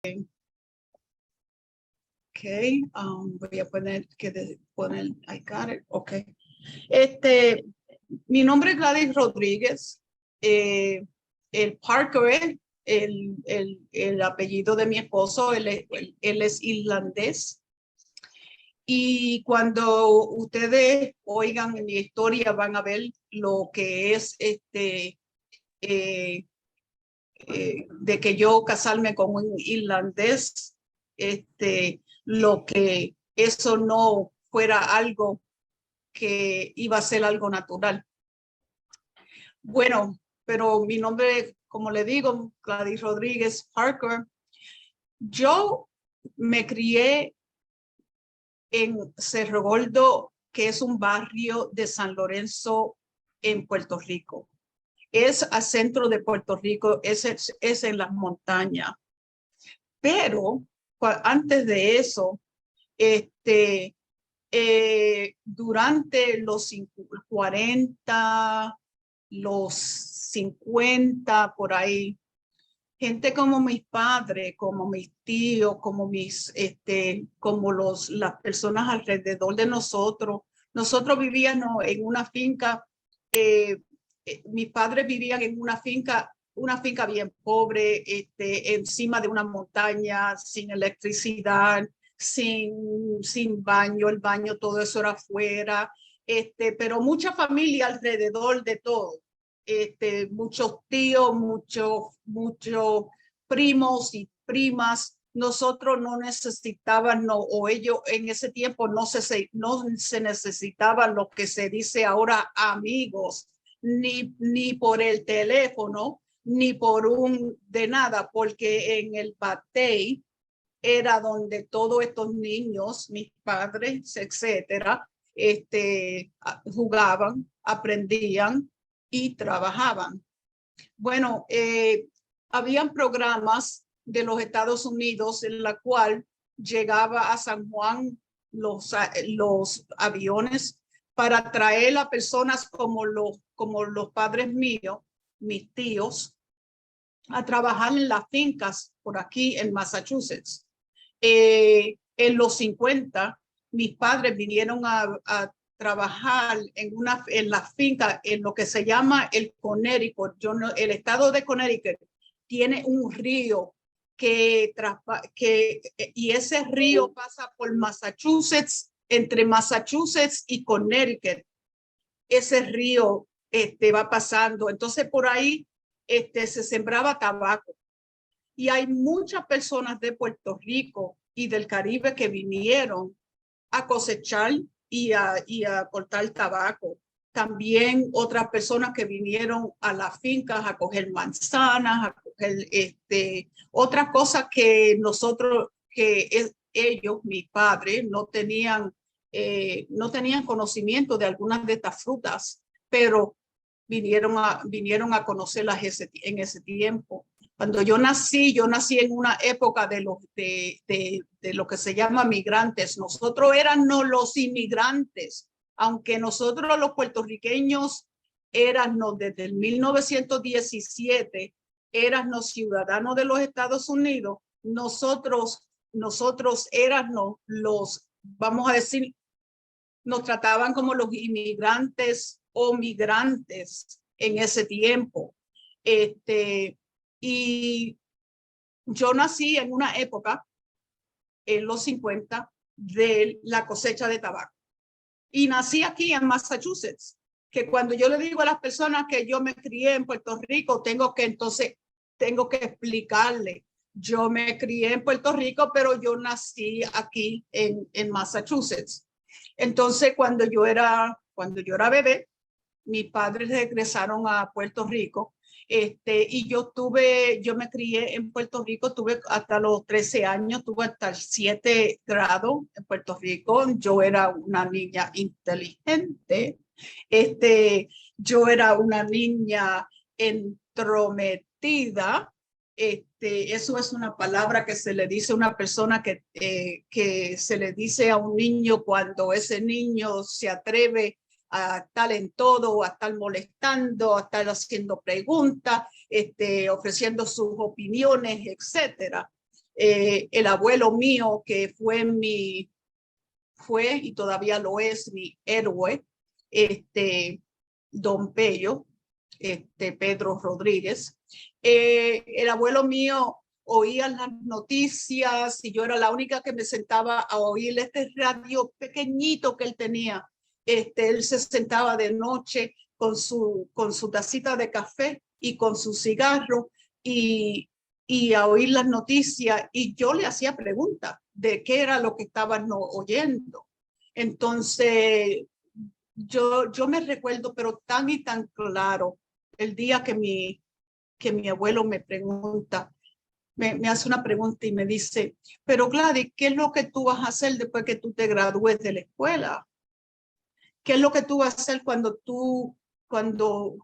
Okay, voy a poner I got it, okay. Mi nombre es Gladys Rodríguez. El Parker, el apellido de mi esposo, él es irlandés. Y cuando ustedes oigan mi historia van a ver lo que es de que yo casarme con un irlandés, lo que eso no fuera algo que iba a ser algo natural. Bueno, pero mi nombre, como le digo, Gladys Rodríguez Parker. Yo me crié en Cerro Gordo, que es un barrio de San Lorenzo en Puerto Rico. Es al centro de Puerto Rico, es en las montañas. Pero antes de eso, durante los 40, los 50, por ahí, gente como mis padres, como mis tíos, como las personas alrededor de nosotros vivíamos en una finca. Mis padres vivían en una finca bien pobre, encima de una montaña, sin electricidad, sin baño, el baño, todo eso era afuera, pero mucha familia alrededor de todo. Muchos tíos, muchos primos y primas. Nosotros no necesitaban, o ellos en ese tiempo no se necesitaban lo que se dice ahora amigos, ni por el teléfono, ni de nada, porque en el batey era donde todos estos niños, mis padres, etcétera, jugaban, aprendían y trabajaban. Bueno, habían programas de los Estados Unidos en la cual llegaba a San Juan los aviones para traer a personas como los padres míos, mis tíos, a trabajar en las fincas por aquí en Massachusetts. En los 50, mis padres vinieron a trabajar en la finca, en lo que se llama el Connecticut. El estado de Connecticut tiene un río y ese río pasa por Massachusetts, entre Massachusetts y Connecticut. Ese río va pasando. Entonces por ahí se sembraba tabaco. Y hay muchas personas de Puerto Rico y del Caribe que vinieron a cosechar y a cortar tabaco. También otras personas que vinieron a las fincas a coger manzanas, a coger otras cosas que ellos, mis padres, no tenían conocimiento de algunas de estas frutas, pero vinieron a conocerlas en ese tiempo. Cuando yo nací en una época de lo que se llama migrantes. Nosotros éramos los inmigrantes, aunque nosotros los puertorriqueños éramos desde el 1917, éramos ciudadanos de los Estados Unidos. Nosotros éramos vamos a decir, nos trataban como los inmigrantes o migrantes en ese tiempo. Y yo nací en una época, en los 50, de la cosecha de tabaco. Y nací aquí en Massachusetts, que cuando yo le digo a las personas que yo me crié en Puerto Rico, tengo que explicarle. Yo me crié en Puerto Rico, pero yo nací aquí en Massachusetts. Entonces, cuando yo era bebé, mis padres regresaron a Puerto Rico. Y yo me crié en Puerto Rico, tuve hasta los 13 años, tuve hasta el 7 grado en Puerto Rico. Yo era una niña inteligente, yo era una niña entrometida. Eso es una palabra que se le dice a una persona que se le dice a un niño cuando ese niño se atreve a estar en todo, a estar molestando, a estar haciendo preguntas, ofreciendo sus opiniones, etcétera. el abuelo mío, que fue y todavía lo es mi héroe, don Pello, Pedro Rodríguez. El abuelo mío oía las noticias y yo era la única que me sentaba a oír este radio pequeñito que él tenía. Él se sentaba de noche con su tacita de café y con su cigarro y a oír las noticias, y yo le hacía preguntas de qué era lo que estaban oyendo. Entonces, yo me recuerdo, pero tan y tan claro, el día que mi abuelo me pregunta, me hace una pregunta y me dice, pero Gladys, ¿qué es lo que tú vas a hacer después que tú te gradúes de la escuela? ¿Qué es lo que tú vas a hacer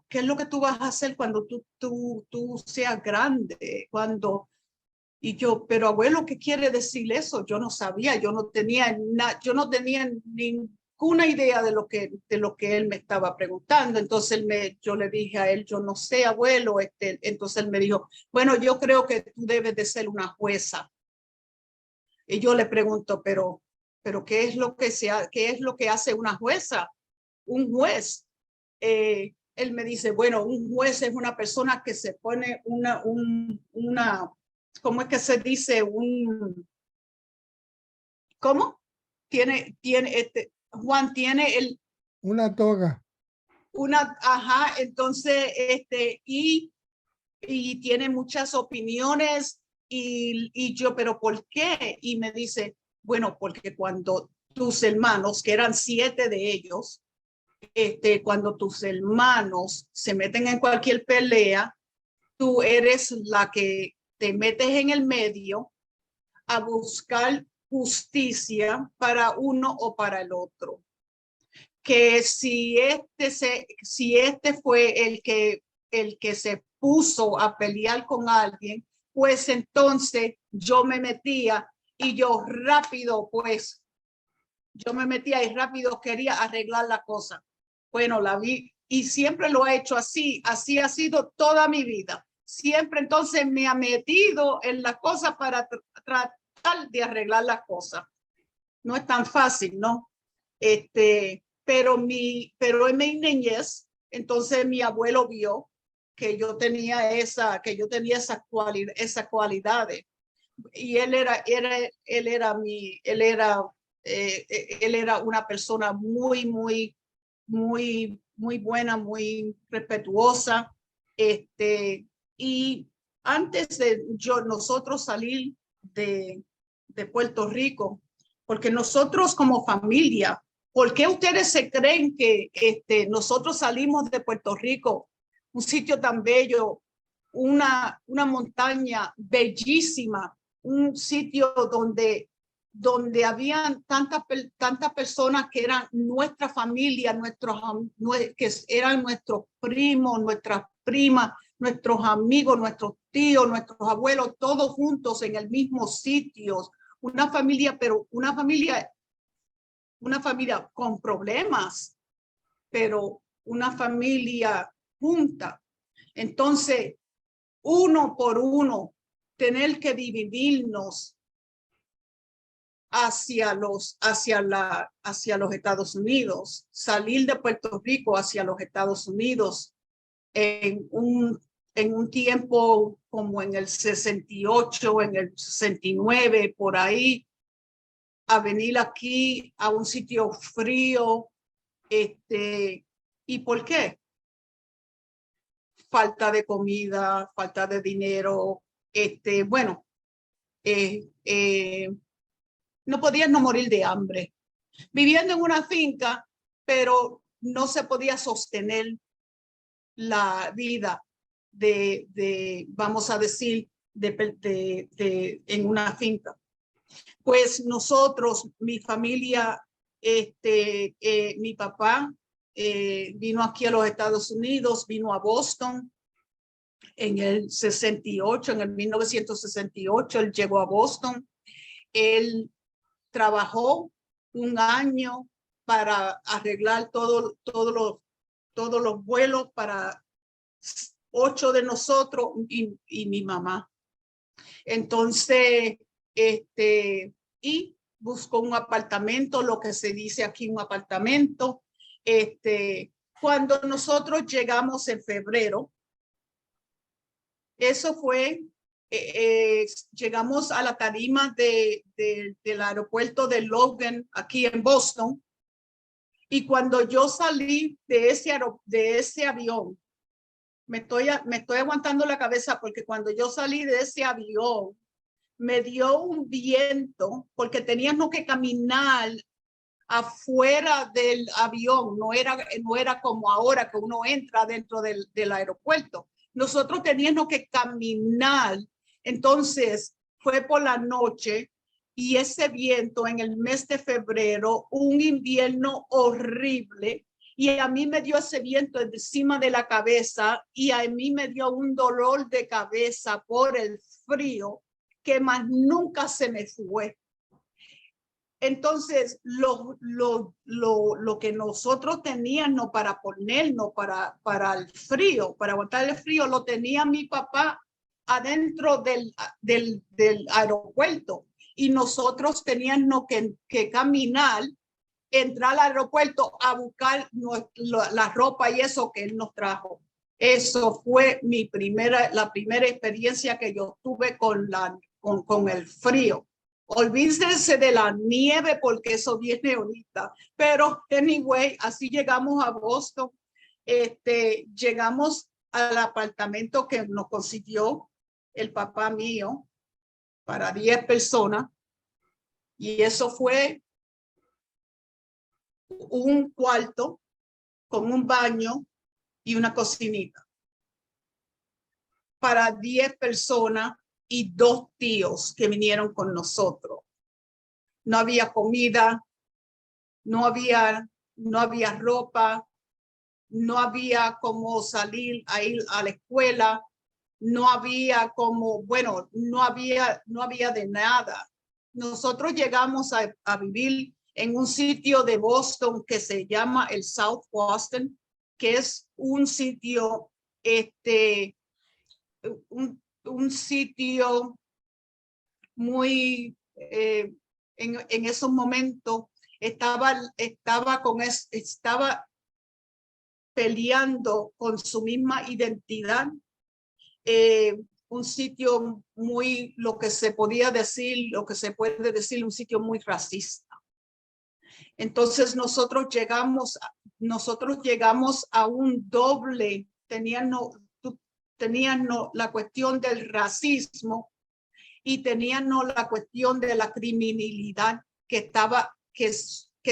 qué es lo que tú vas a hacer cuando tú seas grande? Y yo, pero abuelo, ¿qué quiere decir eso? Yo no sabía, yo no tenía ninguna idea de lo que él me estaba preguntando. Entonces yo le dije a él, yo no sé, abuelo. Entonces él me dijo, bueno, yo creo que tú debes de ser una jueza. Y yo le pregunto, pero ¿qué es lo que hace una jueza? Un juez. Él me dice, bueno, un juez es una persona que se pone una, ¿cómo es que se dice? ¿Cómo? Juan tiene una toga. Ajá, entonces, y tiene muchas opiniones y yo, pero ¿por qué? Y me dice, bueno, porque cuando tus hermanos, que eran 7 de ellos, cuando tus hermanos se meten en cualquier pelea, tú eres la que te metes en el medio a buscar justicia para uno o para el otro. Que si este fue el que se puso a pelear con alguien, pues entonces yo me metía y yo me metía y rápido quería arreglar la cosa. Bueno, la vi y siempre lo he hecho así ha sido toda mi vida. Siempre entonces me ha metido en la cosa para tratar de arreglar la cosa. No es tan fácil, ¿no? Pero en mi niñez, entonces mi abuelo vio que yo tenía esas cualidades. Y él era una persona muy, muy, muy, muy buena, muy respetuosa. Y antes de nosotros salir de Puerto Rico, porque nosotros como familia, ¿por qué ustedes se creen que nosotros salimos de Puerto Rico, un sitio tan bello, una montaña bellísima, un sitio donde habían tantas personas que eran nuestra familia, que eran nuestros primos, nuestras primas, nuestros amigos, nuestros tíos, nuestros abuelos, todos juntos en el mismo sitio? Una familia, pero una familia con problemas, pero una familia junta. Entonces, uno por uno, tener que dividirnos hacia los Estados Unidos, salir de Puerto Rico hacia los Estados Unidos en un tiempo como en el 68, en el 69, por ahí, a venir aquí a un sitio frío. ¿Y por qué? Falta de comida, falta de dinero. Bueno, no podías no morir de hambre. Viviendo en una finca, pero no se podía sostener la vida vamos a decir, en una finca. Pues nosotros, mi familia, mi papá vino aquí a los Estados Unidos, vino a Boston en el 68, en el 1968, él llegó a Boston. Él trabajó un año para arreglar todos los vuelos para 8 de nosotros y mi mamá. Entonces, y buscó un apartamento, lo que se dice aquí un apartamento. Cuando nosotros llegamos en febrero, eso fue, llegamos a la tarima del aeropuerto de Logan, aquí en Boston, y cuando yo salí de ese avión, me estoy aguantando la cabeza porque cuando yo salí de ese avión, me dio un viento porque teníamos que caminar afuera del avión, no era como ahora que uno entra dentro del aeropuerto. Nosotros teníamos que caminar, entonces fue por la noche y ese viento en el mes de febrero, un invierno horrible, y a mí me dio ese viento encima de la cabeza y a mí me dio un dolor de cabeza por el frío que más nunca se me fue. Entonces, lo que nosotros teníamos para ponernos para el frío, para aguantar el frío, lo tenía mi papá adentro del aeropuerto. Y nosotros teníamos que caminar, entrar al aeropuerto a buscar la ropa y eso que él nos trajo. Eso fue la primera experiencia que yo tuve con el frío. Olvídense de la nieve porque eso viene ahorita. Pero anyway, así llegamos a Boston. Llegamos al apartamento que nos consiguió el papá mío para 10 personas. Y eso fue un cuarto con un baño y una cocinita para 10 personas y 2 tíos que vinieron con nosotros. No había comida, no había ropa, no había cómo salir a ir a la escuela, no había no había de nada. Nosotros llegamos a vivir en un sitio de Boston que se llama el South Boston, que es un sitio, un sitio muy, en esos momentos estaba peleando con su misma identidad, un sitio muy, lo que se puede decir, un sitio muy racista. Entonces nosotros llegamos a un doble, tenían la cuestión del racismo y tenían la cuestión de la criminalidad que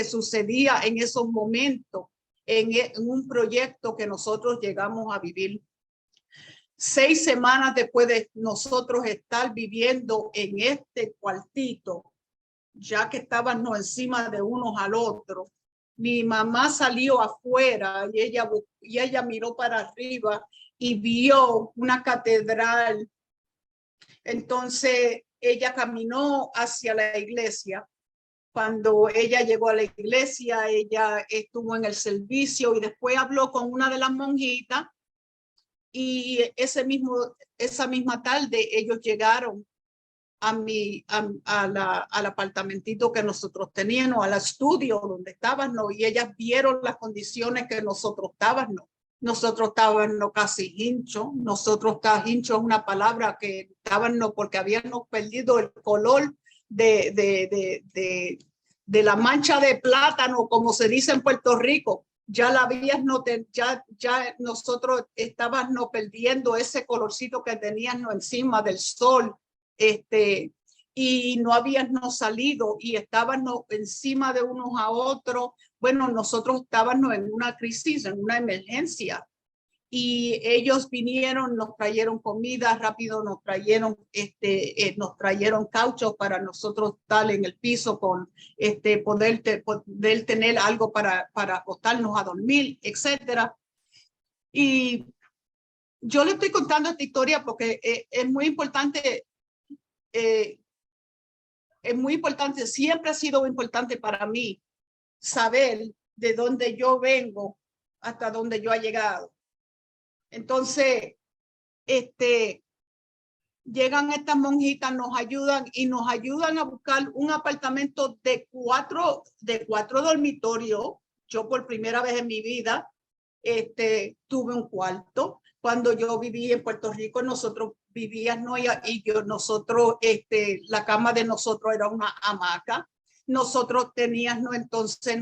sucedía en esos momentos en un proyecto que nosotros llegamos a vivir. 6 semanas después de nosotros estar viviendo en este cuartito, ya que estábamos encima de unos al otro, mi mamá salió afuera y ella miró para arriba y vio una catedral. Entonces ella caminó hacia la iglesia. Cuando ella llegó a la iglesia, ella estuvo en el servicio y después habló con una de las monjitas y esa misma tarde ellos llegaron al apartamentito que nosotros teníamos, al estudio donde estábamos, y ellas vieron las condiciones que nosotros estábamos. Nosotros estábamos casi hinchos. Hinchos es una palabra que estábamos porque habíamos perdido el color de la mancha de plátano, como se dice en Puerto Rico. Ya nosotros estábamos perdiendo ese colorcito que teníamos encima del sol. Y no habíamos salido y estábamos encima de unos a otros. Bueno, nosotros estábamos en una crisis, en una emergencia, y ellos vinieron, nos trajeron comida rápido, nos trajeron cauchos para nosotros estar en el piso con poder tener algo para acostarnos a dormir, etcétera. Y yo le estoy contando esta historia porque es muy importante. Es muy importante, siempre ha sido importante para mí saber de dónde yo vengo hasta dónde yo he llegado. Entonces, llegan estas monjitas, nos ayudan a buscar un apartamento de cuatro dormitorios. Yo por primera vez en mi vida tuve un cuarto. Cuando yo viví en Puerto Rico, nosotros vivíamos, nosotros, la cama de nosotros era una hamaca. Nosotros teníamos entonces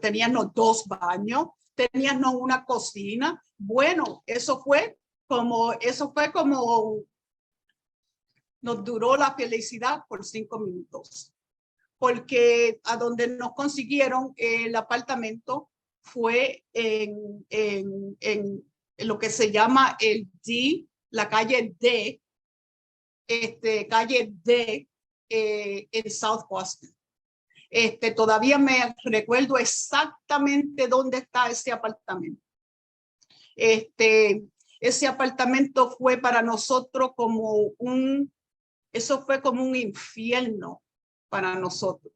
teníamos 2 baños, teníamos una cocina. Bueno, eso fue como nos duró la felicidad por 5 minutos, porque a donde nos consiguieron el apartamento fue en lo que se llama el D, la calle D, calle D en South Boston. Todavía me recuerdo exactamente dónde está ese apartamento. Ese apartamento fue para nosotros como eso fue como un infierno para nosotros,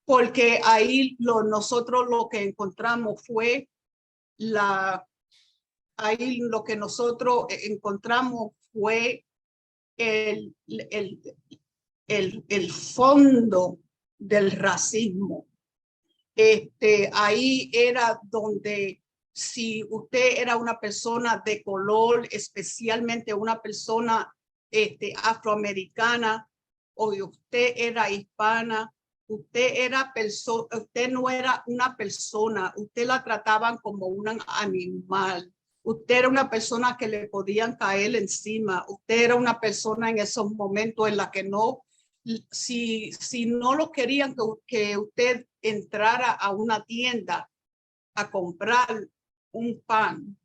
porque ahí nosotros lo que encontramos fue ahí lo que nosotros encontramos fue el fondo del racismo. Ahí era donde si usted era una persona de color, especialmente una persona afroamericana, o usted era hispana, usted no era una persona, usted la trataban como un animal. Usted era una persona que le podían caer encima. Usted era una persona en esos momentos en la que no, si no lo querían que usted entrara a una tienda a comprar un pan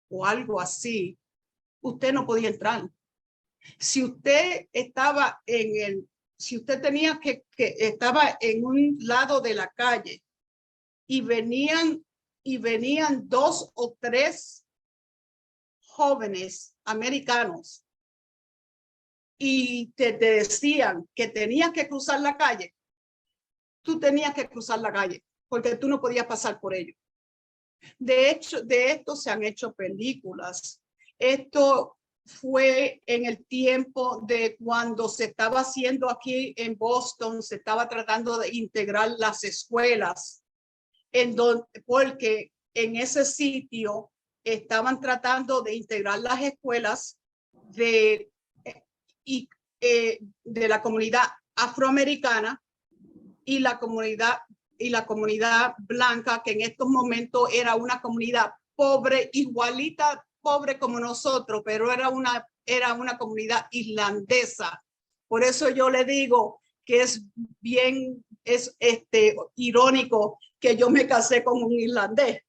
o algo así, usted no podía entrar. Si usted estaba si usted tenía que estaba en un lado de la calle y venían 2 o 3 jóvenes americanos y te decían que tenías que cruzar la calle, tú tenías que cruzar la calle porque tú no podías pasar por ellos. De hecho, de esto se han hecho películas. Esto fue en el tiempo de cuando se estaba haciendo aquí en Boston, se estaba tratando de integrar las escuelas, porque en ese sitio estaban tratando de integrar las escuelas de la comunidad afroamericana y la comunidad blanca, que en estos momentos era una comunidad pobre, igualita pobre como nosotros, pero era una comunidad irlandesa. Por eso yo le digo que es irónico que yo me casé con un irlandés,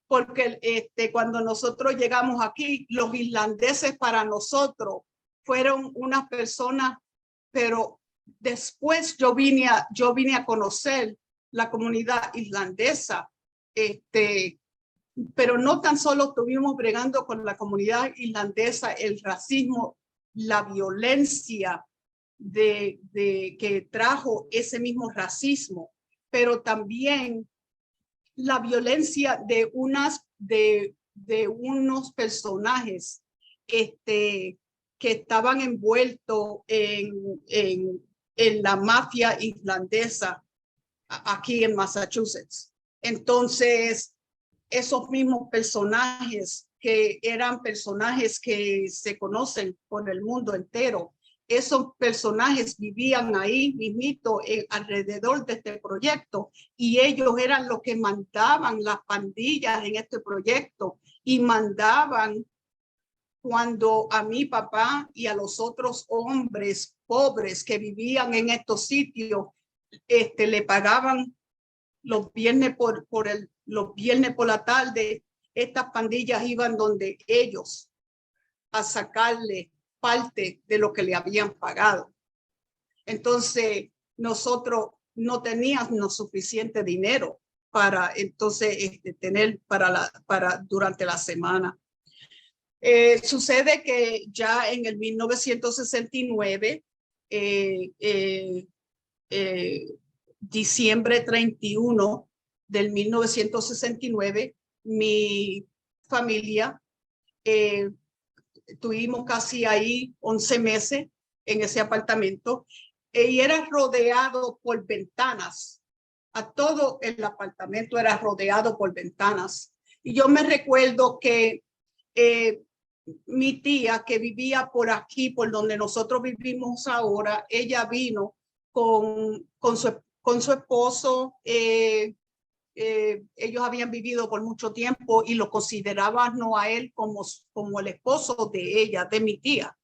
porque cuando nosotros llegamos aquí, los irlandeses para nosotros fueron unas personas, pero después yo vine a conocer la comunidad irlandesa, pero no tan solo estuvimos bregando con la comunidad irlandesa, el racismo, la violencia que trajo ese mismo racismo, pero también la violencia de unos personajes que estaban envueltos en la mafia irlandesa aquí en Massachusetts. Entonces, esos mismos personajes que eran personajes que se conocen por el mundo entero, esos personajes vivían ahí mismito alrededor de este proyecto y ellos eran los que mandaban las pandillas en este proyecto y mandaban cuando a mi papá y a los otros hombres pobres que vivían en estos sitios le pagaban los viernes los viernes por la tarde. Estas pandillas iban donde ellos a sacarle parte de lo que le habían pagado. Entonces nosotros no teníamos suficiente dinero para entonces tener durante la semana. Sucede que ya en el 1969, diciembre 31 del 1969, mi familia Estuvimos casi ahí 11 meses en ese apartamento y era rodeado por ventanas. A todo el apartamento era rodeado por ventanas. Y yo me recuerdo que mi tía que vivía por aquí, por donde nosotros vivimos ahora, ella vino con su esposo. Ellos habían vivido por mucho tiempo y lo consideraban no a él como el esposo de ella, de mi tía.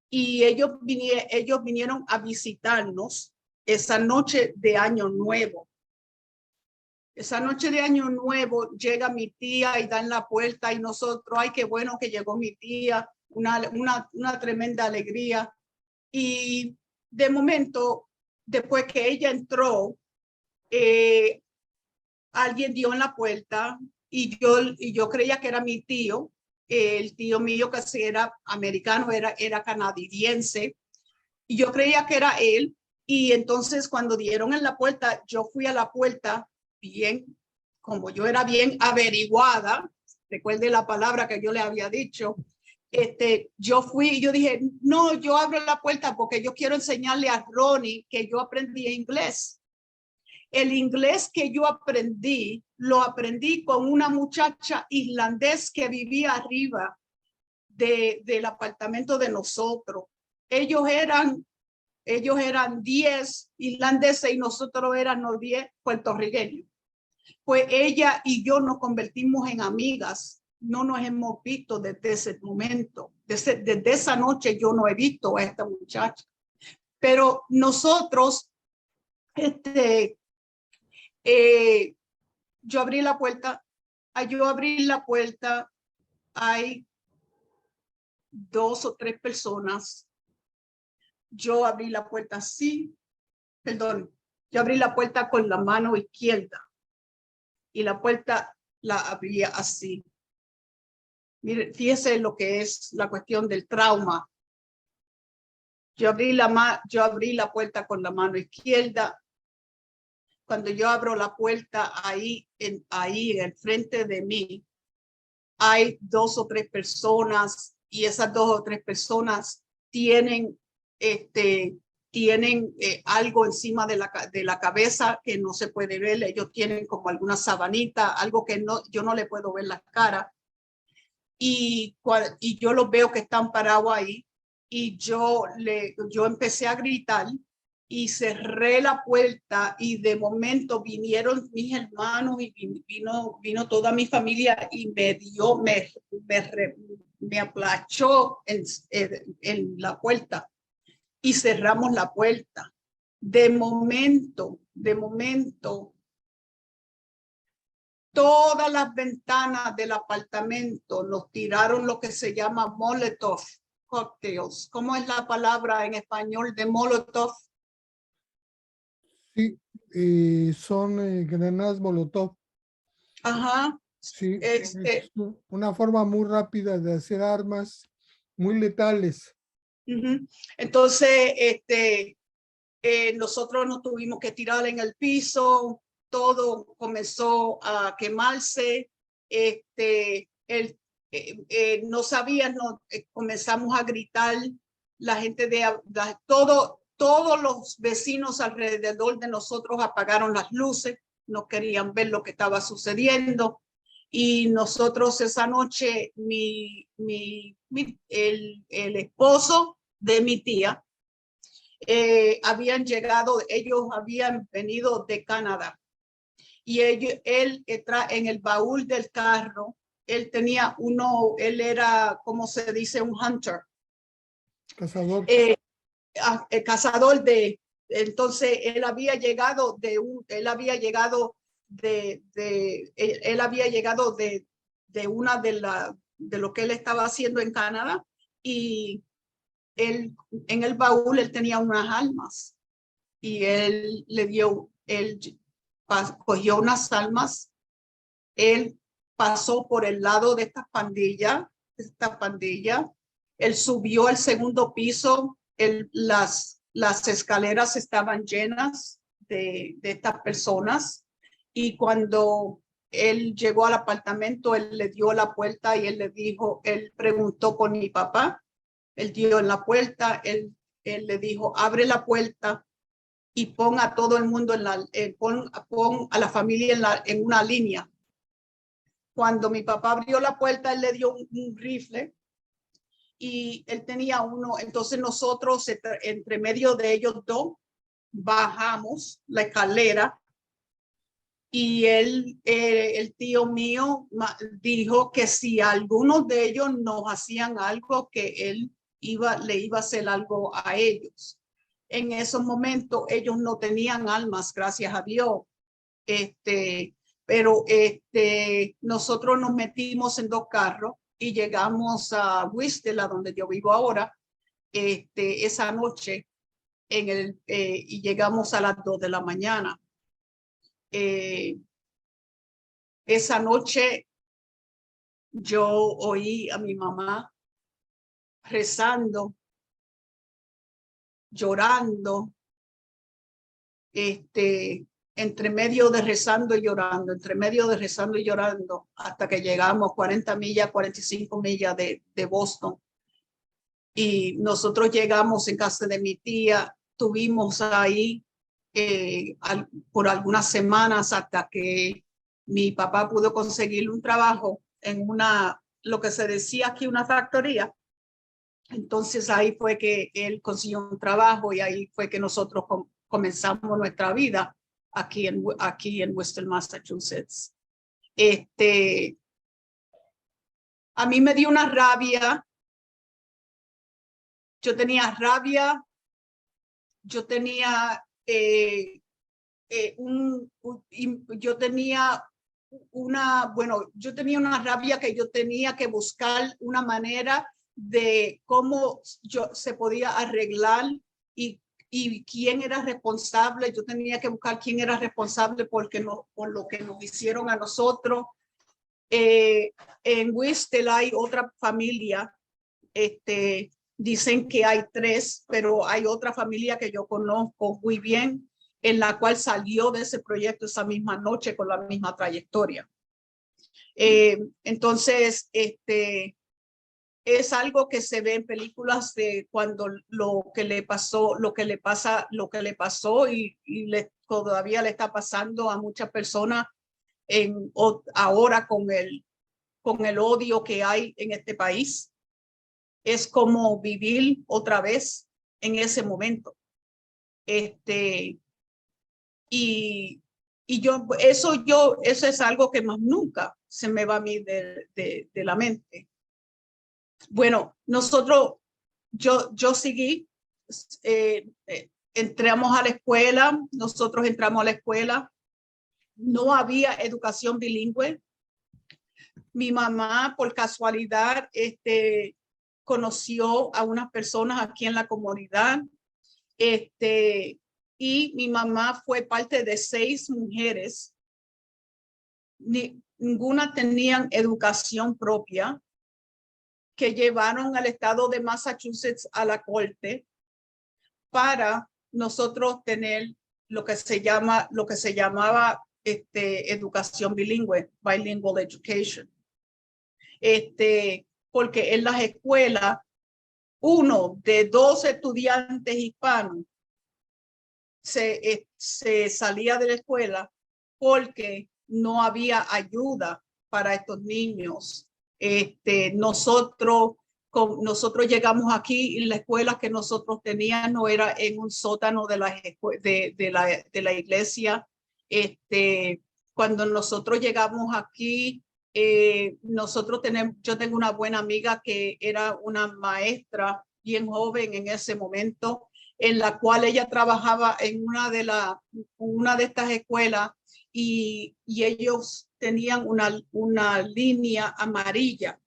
Y ellos vinieron a visitarnos esa noche de Año Nuevo. Esa noche de Año Nuevo llega mi tía y dan la puerta y nosotros, ay, qué bueno que llegó mi tía, una tremenda alegría. Y de momento, después que ella entró, alguien dio en la puerta y yo creía que era mi tío, el tío mío que era americano, era canadiense, y yo creía que era él. Y entonces cuando dieron en la puerta, yo fui a la puerta bien, como yo era bien averiguada, recuerde la palabra que yo le había dicho, yo fui y yo dije, no, yo abro la puerta porque yo quiero enseñarle a Ronnie que yo aprendí inglés. El inglés que yo aprendí, lo aprendí con una muchacha irlandés que vivía arriba del apartamento de nosotros. Ellos eran 10 irlandeses y nosotros éramos 10 puertorriqueños. Pues ella y yo nos convertimos en amigas. No nos hemos visto desde ese momento. Desde esa noche yo no he visto a esta muchacha. Pero nosotros, yo abrí la puerta. Yo abrí la puerta. Hay 2 o 3 personas. Yo abrí la puerta así. Perdón. Yo abrí la puerta con la mano izquierda. Y la puerta la abría así. Mire, fíjese lo que es la cuestión del trauma. Yo abrí la puerta con la mano izquierda. Cuando yo abro la puerta, ahí en el frente de mí, hay 2 o 3 personas y esas 2 o 3 personas tienen algo encima de la cabeza que no se puede ver. Ellos tienen como alguna sabanita, algo que yo no le puedo ver la cara. Y yo los veo que están parados ahí y yo empecé a gritar y cerré la puerta y de momento vinieron mis hermanos y vino toda mi familia y me aplachó en la puerta y cerramos la puerta. De momento, todas las ventanas del apartamento nos tiraron lo que se llama Molotov cocktails. ¿Cómo es la palabra en español de Molotov? Sí, son granadas Molotov. Ajá. Sí, es una forma muy rápida de hacer armas muy letales. Entonces, nosotros nos tuvimos que tirar en el piso, todo comenzó a quemarse, no sabíamos, comenzamos a gritar, la gente todos los vecinos alrededor de nosotros apagaron las luces, no querían ver lo que estaba sucediendo. Y nosotros esa noche, el esposo de mi tía, ellos habían venido de Canadá y él en el baúl del carro, él era, ¿cómo se dice? Un hunter. Cazador. El cazador entonces él había llegado de una de lo que él estaba haciendo en Canadá y él, en el baúl él tenía unas armas y él cogió unas armas, él pasó por el lado de esta pandilla, él subió al segundo piso, las escaleras estaban llenas de estas personas y cuando él llegó al apartamento, él le dio la puerta y él le dijo, él preguntó por mi papá, él dio en la puerta, él le dijo, abre la puerta y pon a todo el mundo pon a la familia en una línea. Cuando mi papá abrió la puerta, él le dio un rifle y él tenía uno. Entonces nosotros, entre medio de ellos dos, bajamos la escalera y el tío mío dijo que si algunos de ellos nos hacían algo, que él le iba a hacer algo a ellos. En esos momentos ellos no tenían armas, gracias a Dios. Pero nosotros nos metimos en 2 carros y llegamos a Whistler, a donde yo vivo ahora, esa noche y llegamos a las 2 de la mañana. Esa noche yo oí a mi mamá rezando, llorando, entre medio de rezando y llorando, entre medio de rezando y llorando, hasta que llegamos 40 millas, 45 millas de Boston. Y nosotros llegamos en casa de mi tía, tuvimos ahí por algunas semanas hasta que mi papá pudo conseguir un trabajo en lo que se decía aquí, una factoría. Entonces ahí fue que él consiguió un trabajo y ahí fue que nosotros comenzamos nuestra vida aquí en Worcester, Massachusetts. A mí me dio una rabia. Yo tenía rabia. Yo tenía yo tenía yo tenía una rabia que yo tenía que buscar una manera de cómo se podía arreglar y quién era responsable. Yo tenía que buscar quién era responsable por lo que nos hicieron a nosotros. En Whistler hay otra familia, dicen que hay 3, pero hay otra familia que yo conozco muy bien, en la cual salió de ese proyecto esa misma noche con la misma trayectoria. Entonces, es algo que se ve en películas de cuando lo que le pasó y todavía le está pasando a muchas personas ahora con el odio que hay en este país. Es como vivir otra vez en ese momento. Eso es algo que más nunca se me va a mí de la mente. Bueno, yo seguí, nosotros entramos a la escuela, no había educación bilingüe. Mi mamá, por casualidad, conoció a unas personas aquí en la comunidad, y mi mamá fue parte de 6 mujeres. Ninguna tenían educación propia, que llevaron al estado de Massachusetts a la corte para nosotros tener lo que se llamaba educación bilingüe, bilingual education. Porque en las escuelas, 1 de 2 estudiantes hispanos se salía de la escuela porque no había ayuda para estos niños. Nosotros llegamos aquí y la escuela que nosotros teníamos no era en un sótano de la iglesia. Cuando nosotros llegamos aquí, yo tengo una buena amiga que era una maestra bien joven en ese momento, en la cual ella trabajaba en una de estas escuelas y ellos tenían una línea amarilla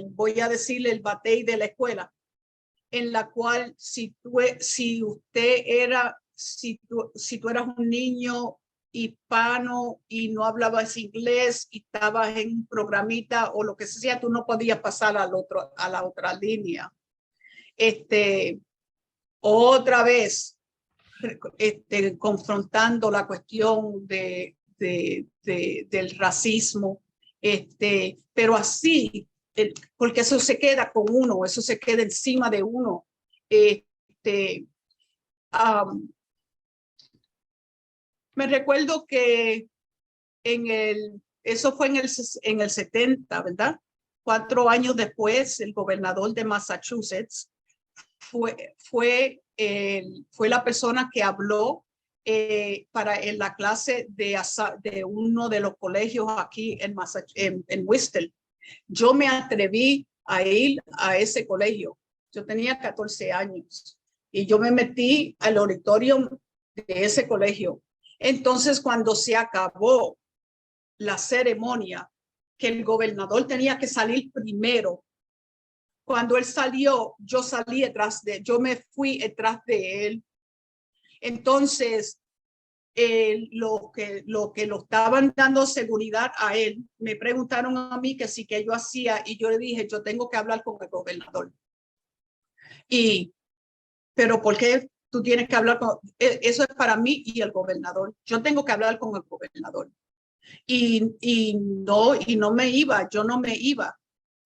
voy a decirle, el batey de la escuela, en la cual si tú eras un niño hispano y no hablabas inglés y estabas en un programita o lo que sea, tú no podías pasar a la otra línea. Otra vez, confrontando la cuestión de del racismo, pero así, porque eso se queda con uno, eso se queda encima de uno. Me recuerdo que eso fue en el 70, ¿verdad? 4 años después, el gobernador de Massachusetts fue la persona que habló en la clase de uno de los colegios aquí en Worcester. Yo me atreví a ir a ese colegio. Yo tenía 14 años y yo me metí al auditorio de ese colegio. Entonces, cuando se acabó la ceremonia, que el gobernador tenía que salir primero, cuando él salió, yo me fui detrás de él. Entonces, lo que lo estaban dando seguridad a él, me preguntaron a mí que sí que yo hacía, y yo le dije, yo tengo que hablar con el gobernador. Pero ¿por qué tú tienes que hablar con? Eso es para mí y el gobernador. Yo tengo que hablar con el gobernador. Y no me iba, yo no me iba.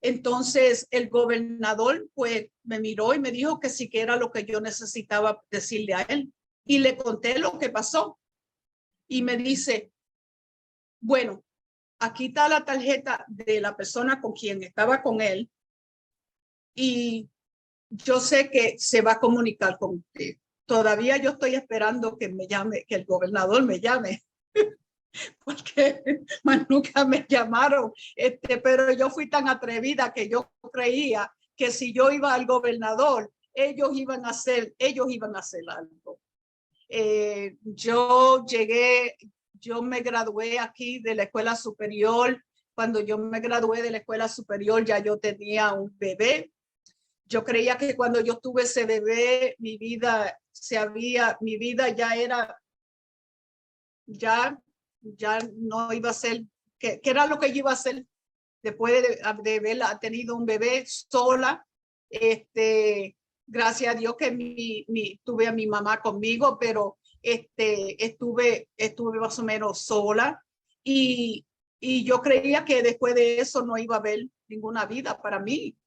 Entonces el gobernador pues me miró y me dijo que sí que era lo que yo necesitaba decirle a él. Y le conté lo que pasó. Y me dice, bueno, aquí está la tarjeta de la persona con quien estaba con él. Y yo sé que se va a comunicar con usted. Todavía yo estoy esperando que me llame, que el gobernador me llame. Porque más nunca me llamaron, pero yo fui tan atrevida que yo creía que si yo iba al gobernador, ellos iban a hacer algo. Yo me gradué aquí de la escuela superior. Cuando yo me gradué de la escuela superior, ya yo tenía un bebé. Yo creía que cuando yo tuve ese bebé, mi vida ya era, ya no iba a ser, que era lo que yo iba a hacer después de haber tenido un bebé sola. Gracias a Dios que tuve a mi mamá conmigo, pero estuve más o menos sola y yo creía que después de eso no iba a haber ninguna vida para mí.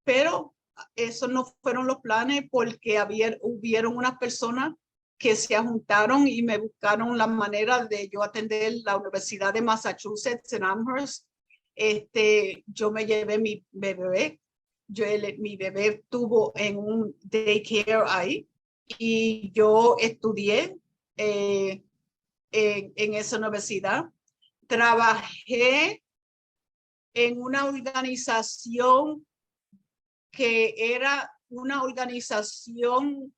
Pero esos no fueron los planes porque hubieron unas personas que se juntaron y me buscaron la manera de yo atender la Universidad de Massachusetts en Amherst. Yo me llevé mi bebé. Mi bebé estuvo en un daycare ahí y yo estudié en esa universidad. Trabajé en una organización que era una organización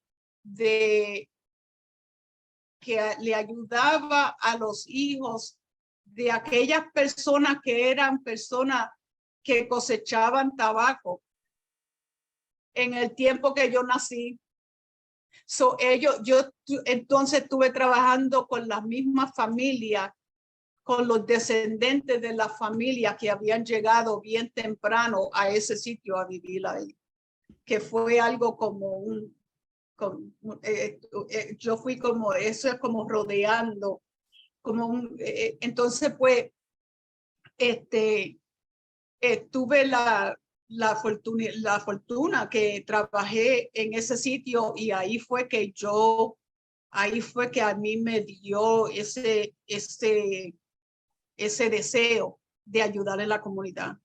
que le ayudaba a los hijos de aquellas personas que eran personas que cosechaban tabaco en el tiempo que yo nací. Yo entonces estuve trabajando con las mismas familias, con los descendientes de la familia que habían llegado bien temprano a ese sitio a vivir ahí, que fue algo como yo fui como, eso es como rodeando, entonces pues, tuve la fortuna que trabajé en ese sitio y ahí fue que a mí me dio ese deseo de ayudar en la comunidad.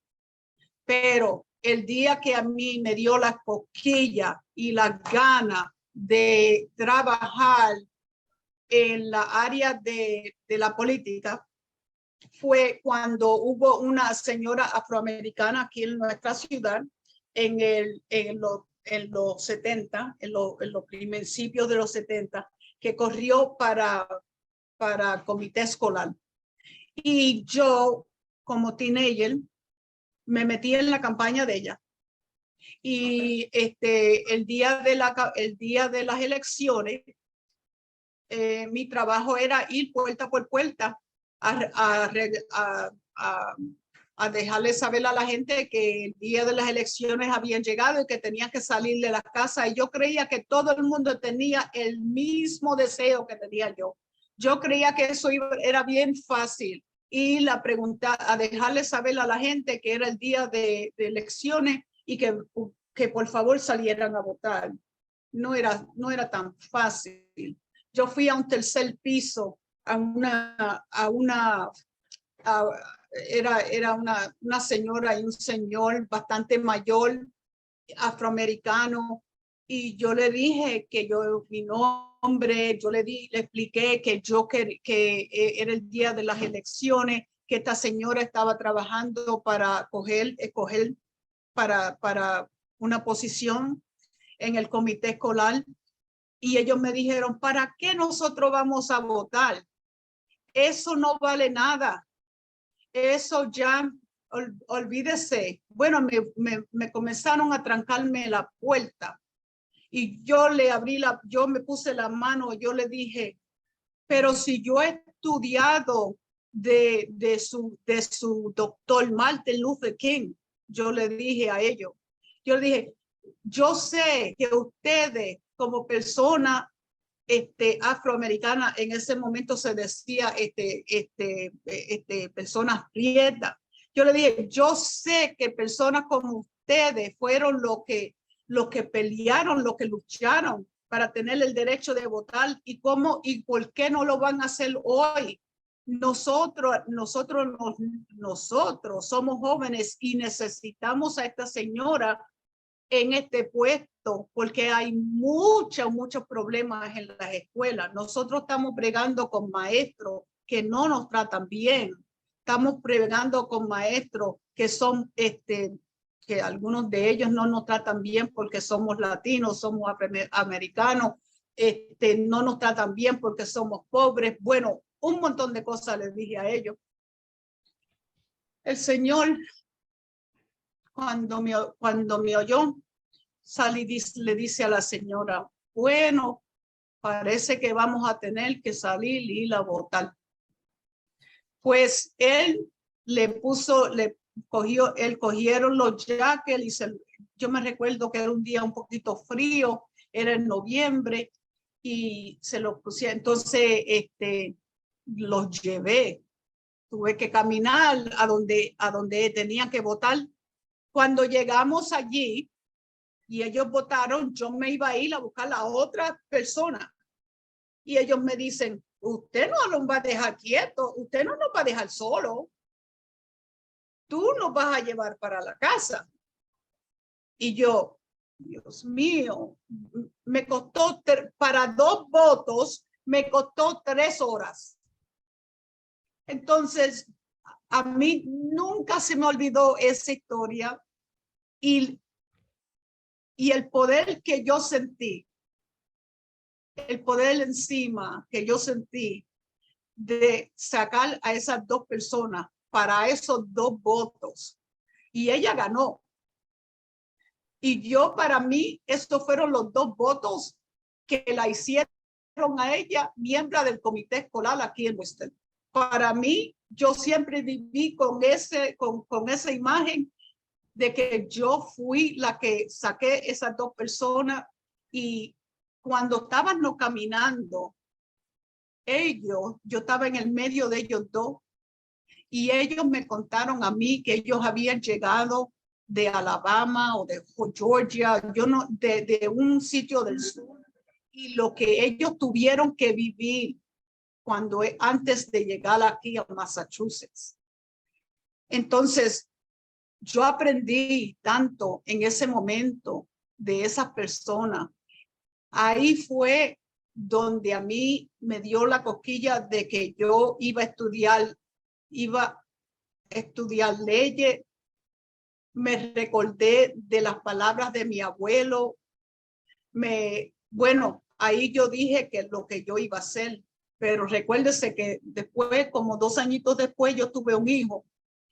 Pero el día que a mí me dio la cosquilla y la gana de trabajar en la área de la política, fue cuando hubo una señora afroamericana aquí en nuestra ciudad en los 70, en los principios de los 70, que corrió para comité escolar. Y yo, como teenager, me metí en la campaña de ella. Y el día de las elecciones, mi trabajo era ir puerta por puerta a dejarle saber a la gente que el día de las elecciones habían llegado y que tenían que salir de la casa. Y yo creía que todo el mundo tenía el mismo deseo que tenía yo, Yo creía que eso era bien fácil. Y la pregunta, a dejarle saber a la gente que era el día de elecciones y que por favor salieran a votar. No era tan fácil. Yo fui a un tercer piso, era una señora y un señor bastante mayor, afroamericano, y yo le dije que mi nombre, le expliqué que era el día de las elecciones, que esta señora estaba trabajando para escoger para una posición en el comité escolar, y ellos me dijeron, ¿para qué nosotros vamos a votar? Eso no vale nada. Eso ya, olvídese. Bueno, me comenzaron a trancarme la puerta y yo yo me puse la mano, yo le dije, pero si yo he estudiado de su doctor Martin Luther King, yo le dije a ellos, yo le dije, yo sé que ustedes como persona afroamericana, en ese momento se decía personas prietas. Yo le dije, yo sé que personas como ustedes fueron los que pelearon, los que lucharon para tener el derecho de votar, y por qué no lo van a hacer hoy. Nosotros somos jóvenes y necesitamos a esta señora en este puesto porque hay muchos problemas en las escuelas. Nosotros estamos bregando con maestros que no nos tratan bien. Estamos bregando con maestros que son, que algunos de ellos no nos tratan bien porque somos latinos, somos americanos, no nos tratan bien porque somos pobres. Bueno, un montón de cosas les dije a ellos. El Señor, cuando me oyó, le dice a la señora, bueno, parece que vamos a tener que salir y ir a votar. Pues él cogieron los jackets yo me recuerdo que era un día un poquito frío, era en noviembre, y se los pusieron. Entonces, los llevé. Tuve que caminar a donde tenían que votar. Cuando llegamos allí, y ellos votaron, yo me iba a ir a buscar a la otra persona. Y ellos me dicen, usted no nos va a dejar quieto, usted no nos va a dejar solo. Tú nos vas a llevar para la casa. Y yo, Dios mío, me costó, para 2 votos, me costó 3 horas. Entonces, a mí nunca se me olvidó esa historia y el poder que yo sentí, el poder encima que yo sentí de sacar a esas 2 personas para esos 2 votos. Y ella ganó. Y yo, para mí, estos fueron los 2 votos que la hicieron a ella miembro del comité escolar aquí en Western. Para mí, yo siempre viví con esa imagen de que yo fui la que saqué esas 2 personas, y cuando estaban caminando, yo estaba en el medio de ellos 2, y ellos me contaron a mí que ellos habían llegado de Alabama o de Georgia, de un sitio del sur, y lo que ellos tuvieron que vivir antes de llegar aquí a Massachusetts. Entonces, yo aprendí tanto en ese momento de esas personas. Ahí fue donde a mí me dio la cosquilla de que yo iba a estudiar leyes. Me recordé de las palabras de mi abuelo. Bueno, ahí yo dije que lo que yo iba a hacer, pero recuérdese que después, como 2 añitos después, yo tuve un hijo.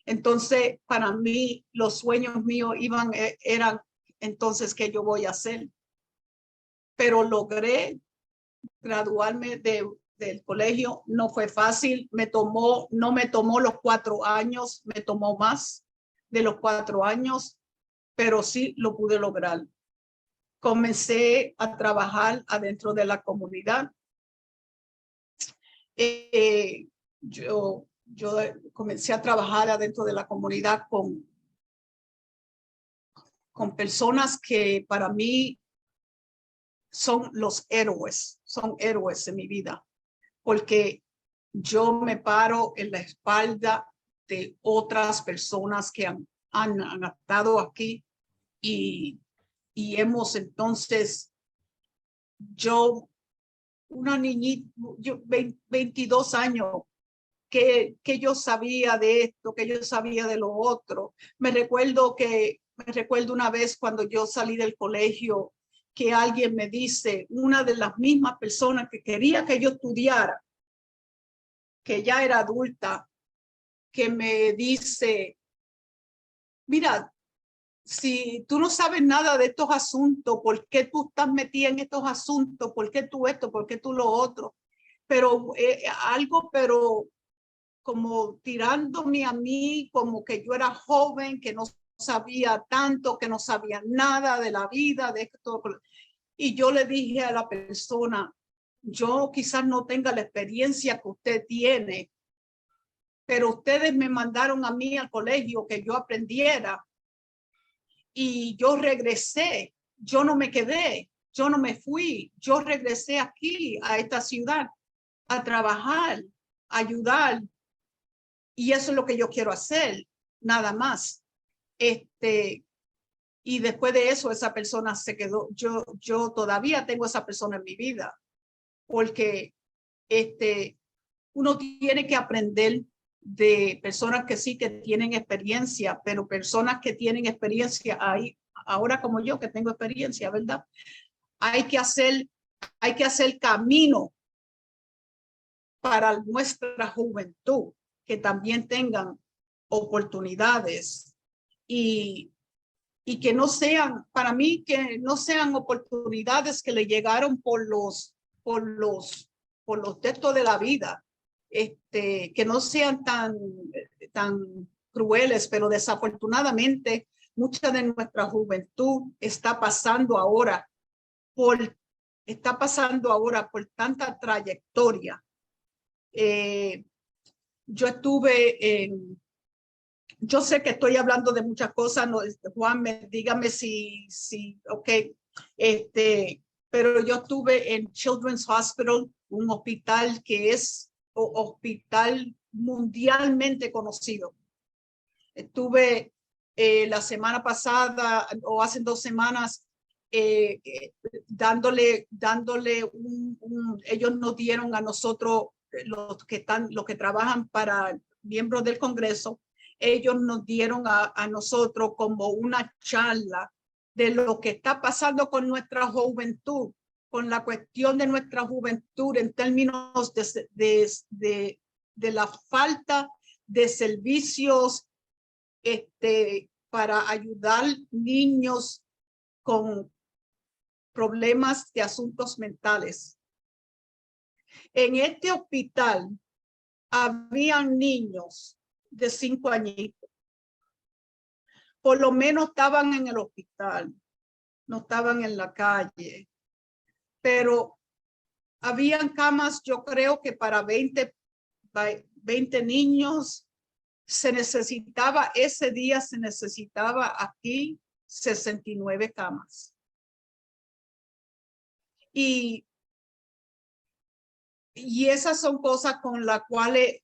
Entonces, para mí, los sueños míos eran entonces, ¿qué yo voy a hacer? Pero logré graduarme del colegio. No fue fácil, no me tomó los 4 años, me tomó más de los 4 años, pero sí lo pude lograr. Comencé a trabajar adentro de la comunidad. Yo comencé a trabajar adentro de la comunidad con personas que para mí son héroes en mi vida, porque yo me paro en la espalda de otras personas que han estado aquí y hemos entonces, una niñita, 22 años, que yo sabía de esto, que yo sabía de lo otro. Me recuerdo una vez cuando yo salí del colegio, que alguien me dice, una de las mismas personas que quería que yo estudiara, que ya era adulta, que me dice, mira, si tú no sabes nada de estos asuntos, ¿por qué tú estás metida en estos asuntos? ¿Por qué tú esto? ¿Por qué tú lo otro? Pero pero como tirándome a mí, como que yo era joven, que no sabía tanto, que no sabía nada de la vida, de esto. Y yo le dije a la persona, yo quizás no tenga la experiencia que usted tiene, pero ustedes me mandaron a mí al colegio que yo aprendiera y yo regresé, yo no me quedé, yo no me fui, yo regresé aquí a esta ciudad a trabajar, a ayudar, y eso es lo que yo quiero hacer, nada más. Y después de eso esa persona se quedó. Yo todavía tengo esa persona en mi vida, porque uno tiene que aprender de personas que sí que tienen experiencia, pero personas que tienen experiencia ahora como yo que tengo experiencia, ¿verdad? Hay que hacer camino para nuestra juventud, que también tengan oportunidades y que no sean, para mí, que no sean oportunidades que le llegaron por los textos de la vida, que no sean tan crueles, pero desafortunadamente mucha de nuestra juventud está pasando ahora por tanta trayectoria. Yo sé que estoy hablando de muchas cosas, no, Juan, dígame si, ok, pero yo estuve en Children's Hospital, un hospital que es hospital mundialmente conocido. Estuve la semana pasada o hace 2 semanas dándole ellos nos dieron a nosotros, los que trabajan para miembros del Congreso, ellos nos dieron a nosotros como una charla de lo que está pasando con nuestra juventud, con la cuestión de nuestra juventud en términos de la falta de servicios para ayudar niños con problemas de asuntos mentales. En este hospital habían niños de 5 añitos. Por lo menos estaban en el hospital, no estaban en la calle, pero habían camas, yo creo que para 20 niños. Ese día se necesitaba aquí 69 camas. Y esas son cosas con las cuales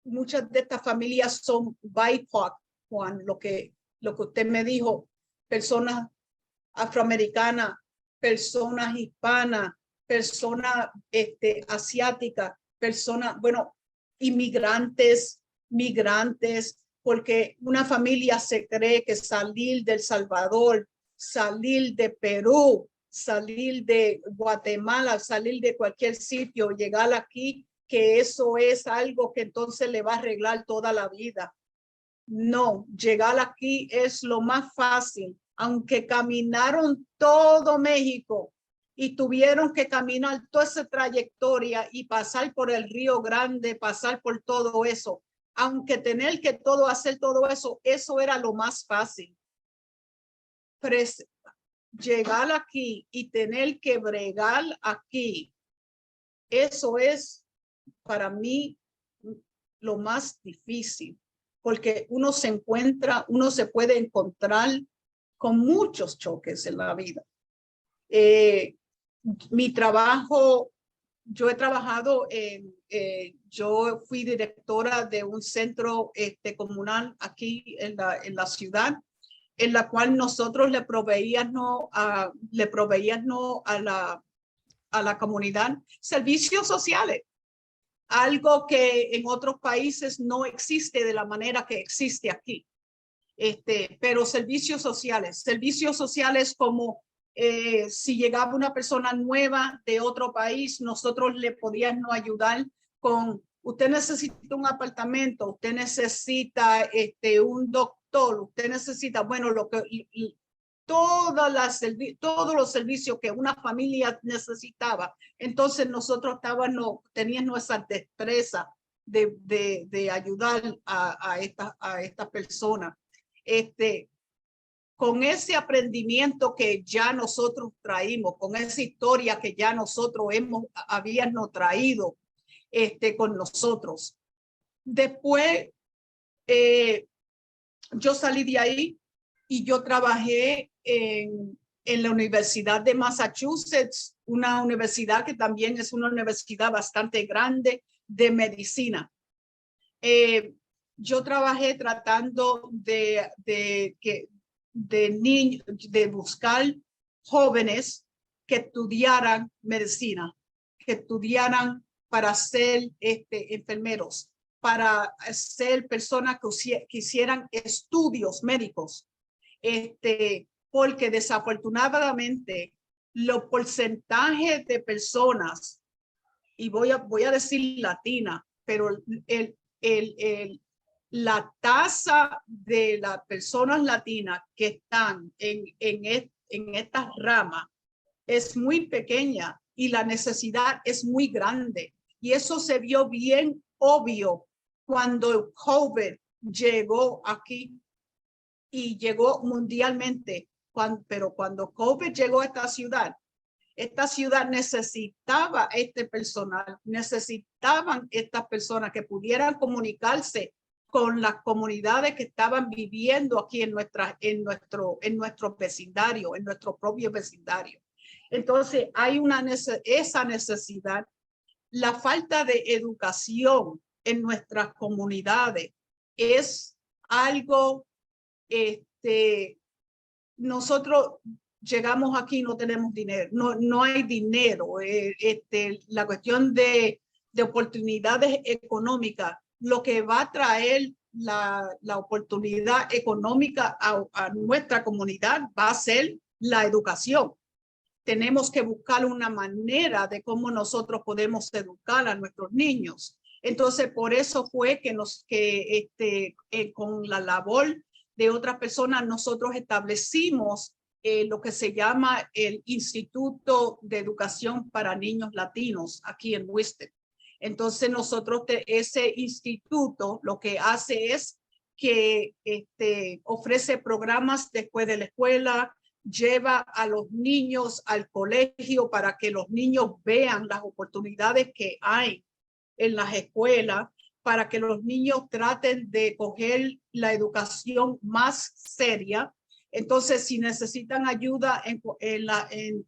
muchas de estas familias son BIPOC, Juan, lo que usted me dijo, personas afroamericanas, personas hispanas, personas asiáticas, personas, inmigrantes, migrantes, porque una familia se cree que salir del Salvador, salir de Perú, salir de Guatemala, salir de cualquier sitio, llegar aquí, que eso es algo que entonces le va a arreglar toda la vida. No, llegar aquí es lo más fácil, aunque caminaron todo México y tuvieron que caminar toda esa trayectoria y pasar por el Río Grande, pasar por todo eso, aunque tener que hacer todo eso, eso era lo más fácil. llegar aquí y tener que bregar aquí, eso es para mí lo más difícil, porque uno se puede encontrar con muchos choques en la vida. Mi trabajo, yo he trabajado yo fui directora de un centro comunal aquí en la ciudad, en la cual nosotros le proveíamos a la comunidad servicios sociales, algo que en otros países no existe de la manera que existe aquí. Pero servicios sociales como si llegaba una persona nueva de otro país, nosotros le podíamos ayudar con, usted necesita un apartamento, usted necesita un doctor, usted necesita, bueno, todos los servicios que una familia necesitaba. Entonces nosotros teníamos nuestra destreza de ayudar a esta persona. Con ese aprendimiento que ya nosotros traímos, con esa historia que ya nosotros habíamos traído con nosotros. Después yo salí de ahí y yo trabajé en la Universidad de Massachusetts, una universidad que también es una universidad bastante grande de medicina. Yo trabajé tratando de buscar jóvenes que estudiaran medicina, que estudiaran para ser enfermeros, para ser personas que hicieran estudios médicos. Porque desafortunadamente los porcentajes de personas, y voy a decir latina, pero la tasa de las personas latinas que están en esta rama es muy pequeña y la necesidad es muy grande. Y eso se vio bien obvio cuando el COVID llegó aquí y llegó mundialmente. Pero cuando COVID llegó a esta ciudad necesitaba personal, necesitaban estas personas que pudieran comunicarse con las comunidades que estaban viviendo aquí en nuestro vecindario, en nuestro propio vecindario. Entonces hay esa necesidad. La falta de educación en nuestras comunidades es algo, nosotros llegamos aquí, no tenemos dinero, no hay dinero. La cuestión de oportunidades económicas, lo que va a traer la oportunidad económica a nuestra comunidad va a ser la educación. Tenemos que buscar una manera de cómo nosotros podemos educar a nuestros niños. Entonces, por eso fue que con la labor de otras personas, nosotros establecimos lo que se llama el Instituto de Educación para Niños Latinos aquí en Worcester. Entonces nosotros, ese instituto lo que hace es que ofrece programas después de la escuela, lleva a los niños al colegio para que los niños vean las oportunidades que hay en las escuelas, para que los niños traten de coger la educación más seria. Entonces, si necesitan ayuda en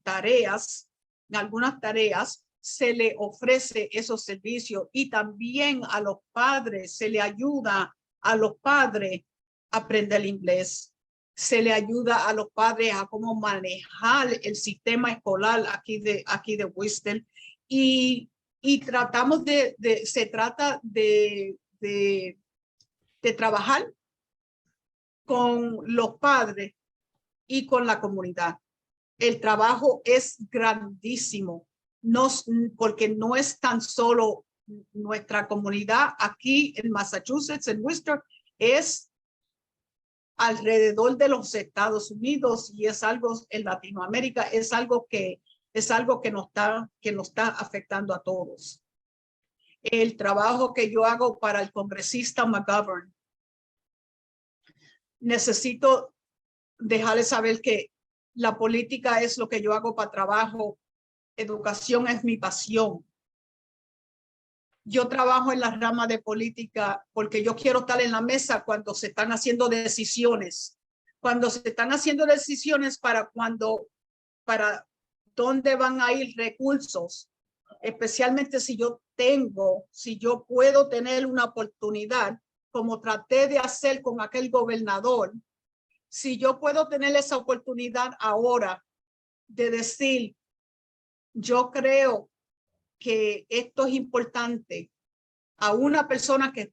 tareas, en algunas tareas, se le ofrece esos servicios, y también a los padres se le ayuda a los padres a aprender inglés. Se le ayuda a los padres a cómo manejar el sistema escolar aquí de Worcester, y tratamos se trata de trabajar con los padres y con la comunidad. El trabajo es grandísimo, porque no es tan solo nuestra comunidad aquí en Massachusetts, en Worcester, es alrededor de los Estados Unidos, y es algo en Latinoamérica, es algo que nos está afectando a todos. El trabajo que yo hago para el congresista McGovern, necesito dejarles saber que La política es lo que yo hago para trabajo. Educación es mi pasión. Yo trabajo en la rama de política porque yo quiero estar en la mesa cuando se están haciendo decisiones. Cuando se están haciendo decisiones para dónde van a ir recursos, especialmente si yo puedo tener una oportunidad, como traté de hacer con aquel gobernador, si yo puedo tener esa oportunidad ahora de decir, yo creo que esto es importante a una persona que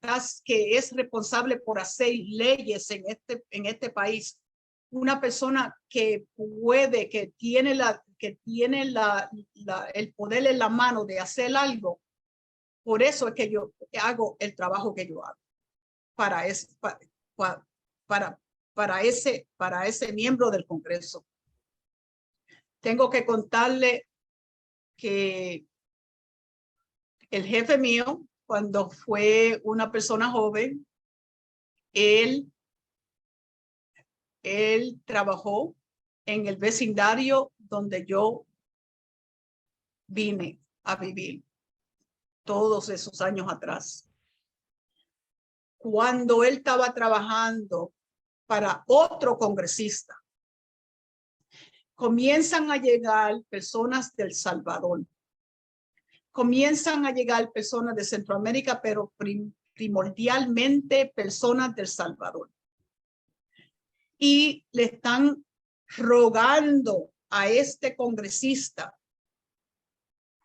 es responsable por hacer leyes en este país, una persona que tiene el poder en la mano de hacer algo. Por eso es que yo hago el trabajo que yo hago para ese miembro del Congreso. Tengo que contarle que el jefe mío, cuando fue una persona joven, él trabajó en el vecindario donde yo vine a vivir todos esos años atrás. Cuando él estaba trabajando para otro congresista, comienzan a llegar personas del Salvador. Comienzan a llegar personas de Centroamérica, pero primordialmente personas del Salvador. Y le están rogando a este congresista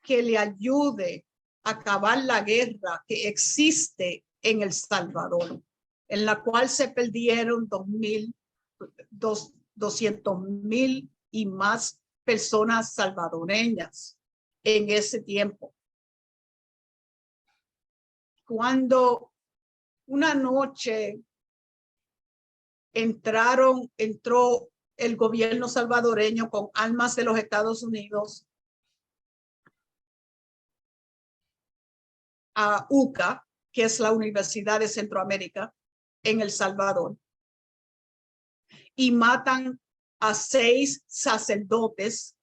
que le ayude a acabar la guerra que existe en El Salvador, en la cual se perdieron 200,000 y más personas salvadoreñas en ese tiempo. Cuando una noche entró el gobierno salvadoreño con armas de los Estados Unidos a UCA, que es la Universidad de Centroamérica, en El Salvador, y matan a 6 sacerdotes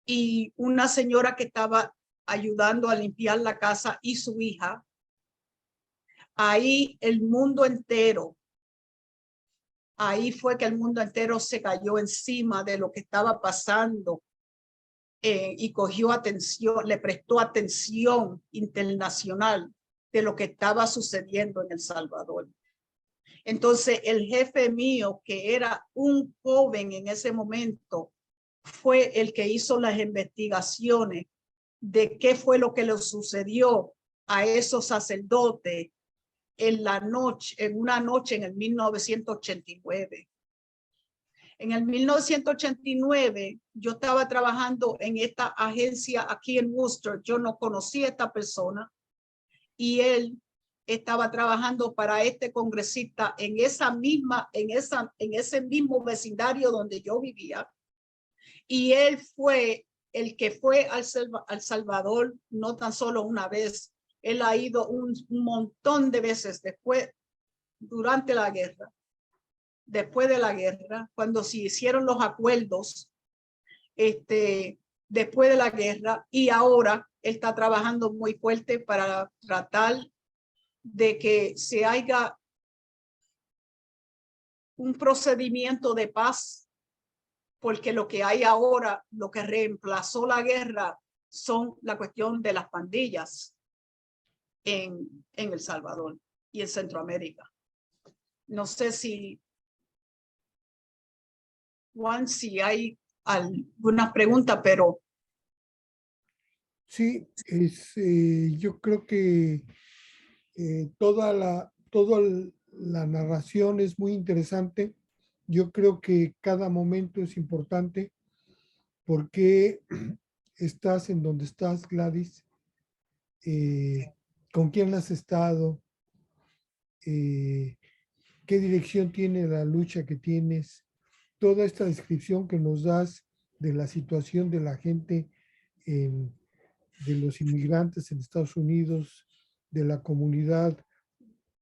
y una señora que estaba ayudando a limpiar la casa y su hija. Ahí fue que el mundo entero se cayó encima de lo que estaba pasando y cogió atención, le prestó atención internacional de lo que estaba sucediendo en El Salvador. Entonces el jefe mío, que era un joven en ese momento, fue el que hizo las investigaciones de qué fue lo que le sucedió a esos sacerdotes en una noche en el 1989. En el 1989, yo estaba trabajando en esta agencia aquí en Worcester. Yo no conocía a esta persona y él estaba trabajando para este congresista en ese mismo vecindario donde yo vivía. Y él fue el que fue al Salvador no tan solo una vez. Él ha ido un montón de veces durante la guerra. Después de la guerra, cuando se hicieron los acuerdos, después de la guerra, y ahora él está trabajando muy fuerte para tratar de que se haga un procedimiento de paz, porque lo que hay ahora, lo que reemplazó la guerra, son la cuestión de las pandillas en El Salvador y en Centroamérica. No sé Juan, si hay alguna pregunta, pero... Sí, yo creo que toda la narración es muy interesante. Yo creo que cada momento es importante. ¿Por qué estás en donde estás, Gladys? ¿Con quién has estado? ¿Qué dirección tiene la lucha que tienes? Toda esta descripción que nos das de la situación de la gente, de los inmigrantes en Estados Unidos, de la comunidad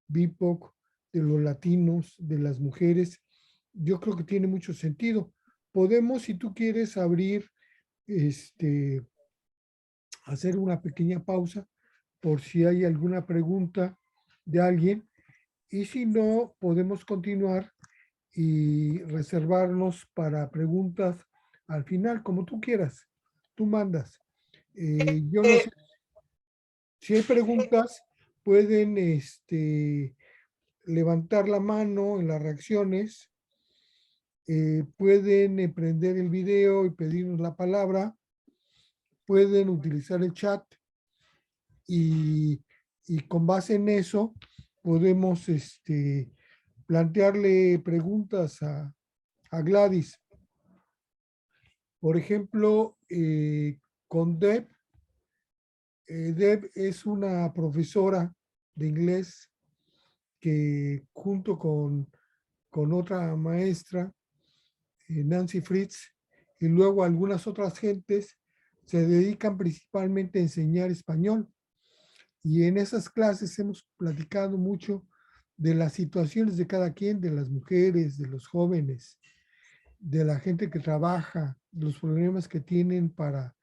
BIPOC, de los latinos, de las mujeres, yo creo que tiene mucho sentido, podemos, si tú quieres, abrir, hacer una pequeña pausa por si hay alguna pregunta de alguien, y si no, podemos continuar y reservarnos para preguntas al final, como tú quieras. Tú mandas. Yo no Eh, sé si hay eh, preguntas, pueden levantar la mano en las reacciones, pueden prender el video y pedirnos la palabra, pueden utilizar el chat y, y con base en eso podemos plantearle preguntas a Gladys. Por ejemplo, con Deb. Deb es una profesora de inglés que junto con otra maestra, Nancy Fritz, y luego algunas otras gentes, se dedican principalmente a enseñar español. Y en esas clases hemos platicado mucho de las situaciones de cada quien, de las mujeres, de los jóvenes, de la gente que trabaja, los problemas que tienen para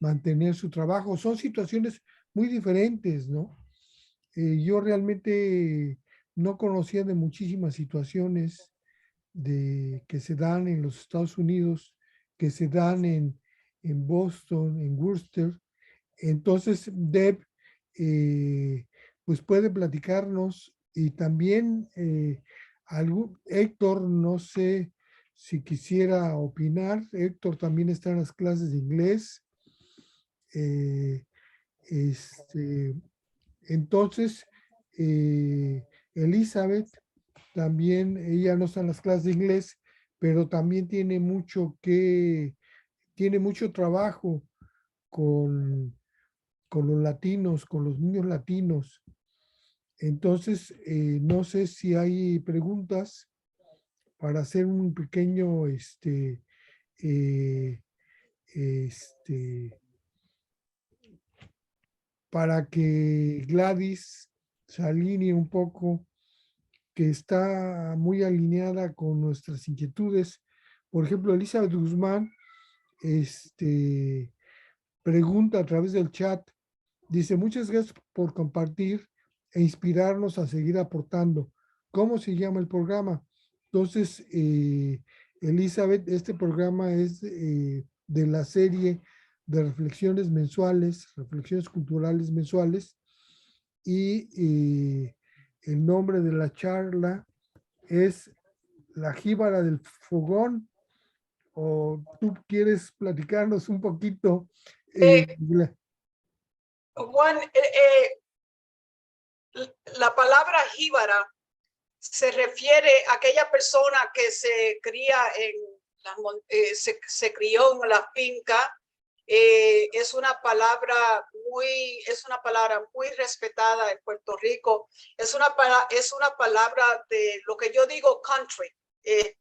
mantener su trabajo. Son situaciones muy diferentes, ¿no? Yo realmente no conocía de muchísimas situaciones que se dan en los Estados Unidos, que se dan en Boston, en Worcester. Entonces, Deb, eh, pues puede platicarnos y también Héctor, no sé si quisiera opinar. Héctor también está en las clases de inglés. Eh, este, entonces, Elizabeth, también ella no está en las clases de inglés, pero también tiene mucho trabajo con, con los latinos, con los niños latinos. Entonces, no sé si hay preguntas para hacer un pequeño, eh, este, para que Gladys se alinee un poco, que está muy alineada con nuestras inquietudes. Por ejemplo, Elizabeth Guzmán, pregunta a través del chat, dice, muchas gracias por compartir e inspirarnos a seguir aportando. ¿Cómo se llama el programa? Entonces, Elizabeth, este programa es de la serie de reflexiones mensuales, reflexiones culturales mensuales, y el nombre de la charla es La Jíbara del Fogón. ¿O tú quieres platicarnos un poquito? eh, Juan, la palabra jíbara se refiere a aquella persona que se cría se crió en la finca. Es una palabra muy respetada en Puerto Rico. Es una palabra de lo que yo digo country. Eh,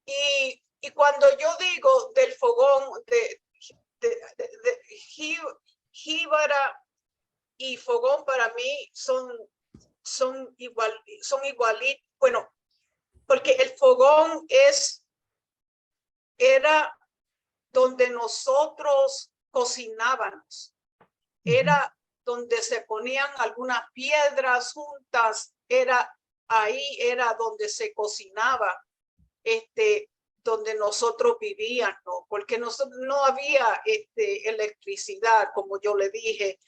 y cuando yo digo del fogón de jíbara y fogón, para mí son igualitos. Bueno, porque el fogón era donde nosotros cocinábamos, era donde se ponían algunas piedras juntas, ahí era donde se cocinaba, donde nosotros vivíamos, ¿no? Porque no había electricidad, como yo le dije,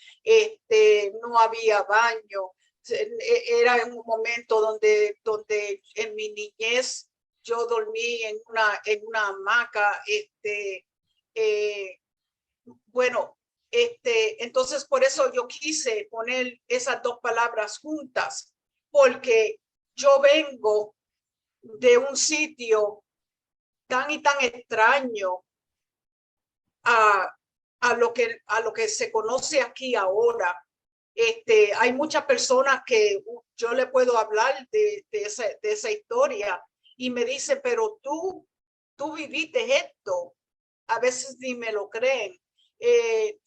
no había baño. Era en un momento donde en mi niñez yo dormí en una hamaca. Bueno, entonces por eso yo quise poner esas dos palabras juntas, porque yo vengo de un sitio tan y tan extraño a, a lo que se conoce aquí ahora. Hay muchas personas que yo le puedo hablar de esa historia y me dice, pero tú viviste esto. A veces ni me lo creen.